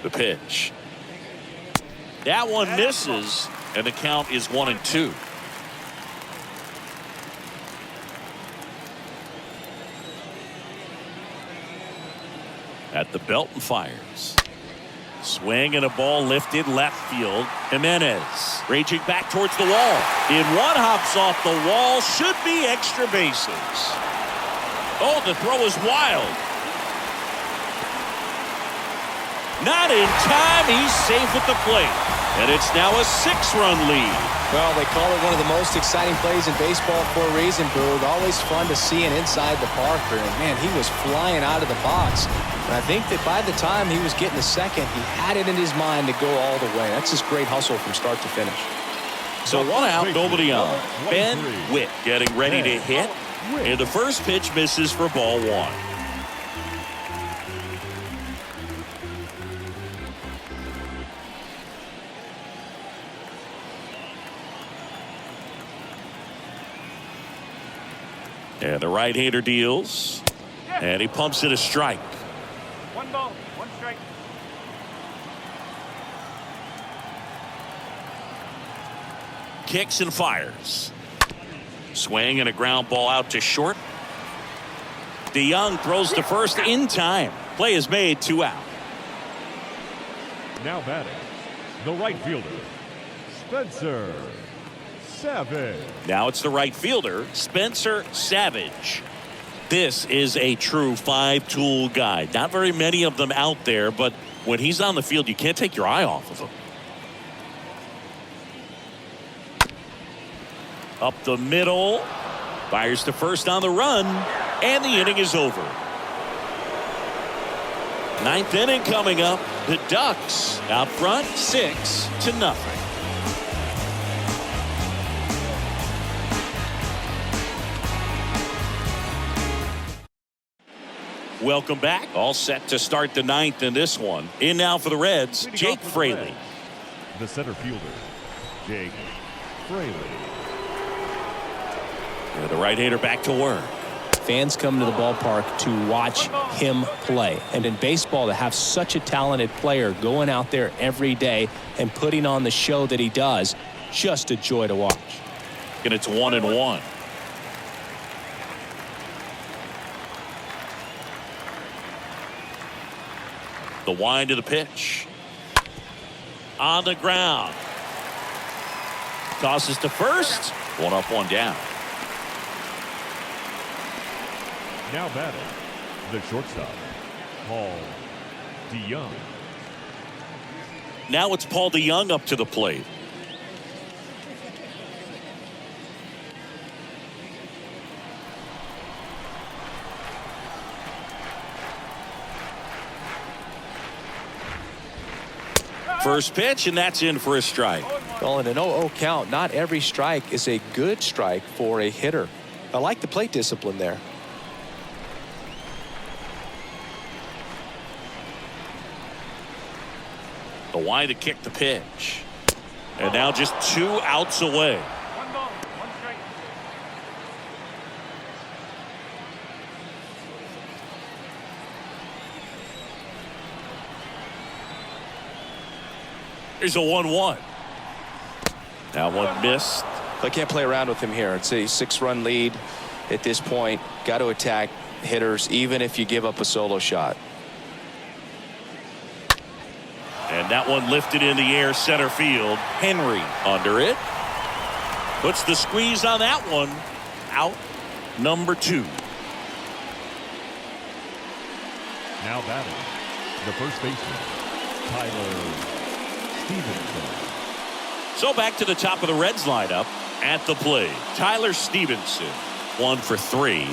The pitch. That one misses, and the count is 1-2. At the belt and fires. Swing and a ball lifted left field. Jimenez raging back towards the wall. In one, hops off the wall. Should be extra bases. Oh, the throw is wild. Not in time. He's safe at the plate. And it's now a 6-run lead. Well, they call it one of the most exciting plays in baseball for a reason, Boog. Always fun to see an inside the Parker. And, man, he was flying out of the box. And I think that by the time he was getting the second, he had it in his mind to go all the way. That's just great hustle from start to finish. So 1 out, nobody on. Ben Witt getting ready to hit. And the first pitch misses for ball 1. And the right-hander deals. And he pumps it a strike. 1 ball, 1 strike. Kicks and fires. Swing and a ground ball out to short. DeYoung throws to first in time. Play is made, 2 out. Now batting, the right fielder, Spencer Savage. Now it's the right fielder, Spencer Savage. This is a true 5-tool guy. Not very many of them out there, but when he's on the field, you can't take your eye off of him. Up the middle. Fires to first on the run. And the inning is over. 9th inning coming up. The Ducks out front 6-0. Welcome back. All set to start the 9th in this one. In now for the Reds, Jake Fraley. The center fielder, Jake Fraley. And the right-hander back to work. Fans come to the ballpark to watch him play. And in baseball, to have such a talented player going out there every day and putting on the show that he does, just a joy to watch. And it's 1-1. The wind of the pitch. On the ground. Tosses to first. 1 up, 1 down. Now batting, the shortstop, Paul DeYoung. Now it's Paul DeYoung up to the plate. First pitch, and that's in for a strike. Well, in an 0-0 count, not every strike is a good strike for a hitter. I like the plate discipline there. The wind to kick the pitch. And now just 2 outs away. 1 ball, 1 strike. Here's a 1-1. Now one missed. They can't play around with him here. It's a 6-run lead at this point. Got to attack hitters even if you give up a solo shot. And that one lifted in the air center field. Henry under it. Puts the squeeze on that one. Out number 2. Now batting, the first baseman, Tyler Stevenson. So back to the top of the Reds lineup. At the plate, Tyler Stevenson, 1 for 3.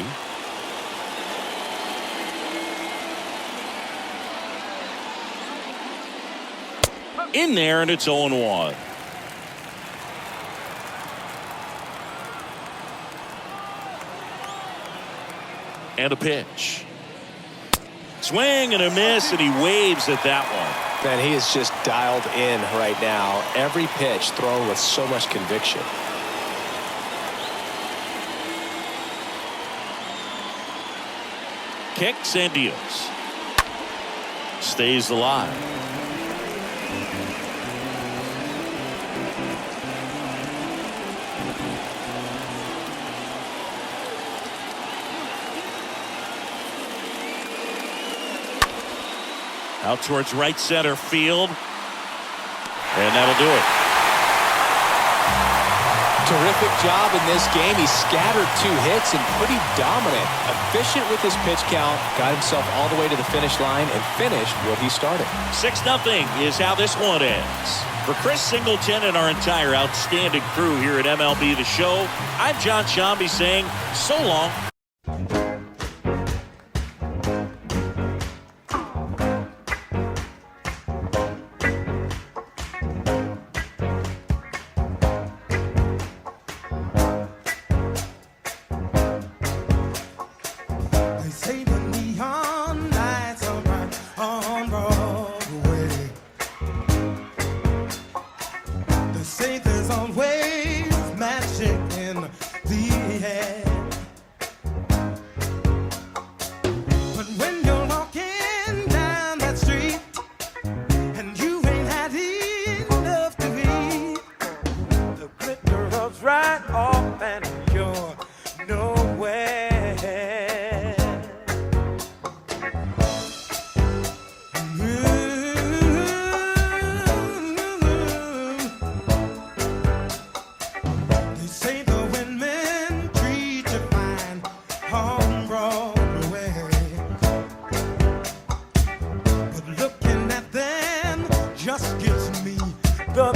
In there, and it's 0-1. And a pitch. Swing and a miss, and he waves at that one. Man, he is just dialed in right now. Every pitch thrown with so much conviction. Kicks and deals. Stays alive. Out towards right center field. And that'll do it. Terrific job in this game. He scattered 2 hits and pretty dominant. Efficient with his pitch count. Got himself all the way to the finish line and finished what he started. 6-0 is how this one ends. For Chris Singleton and our entire outstanding crew here at MLB The Show, I'm John Shambi saying so long. Just gives me the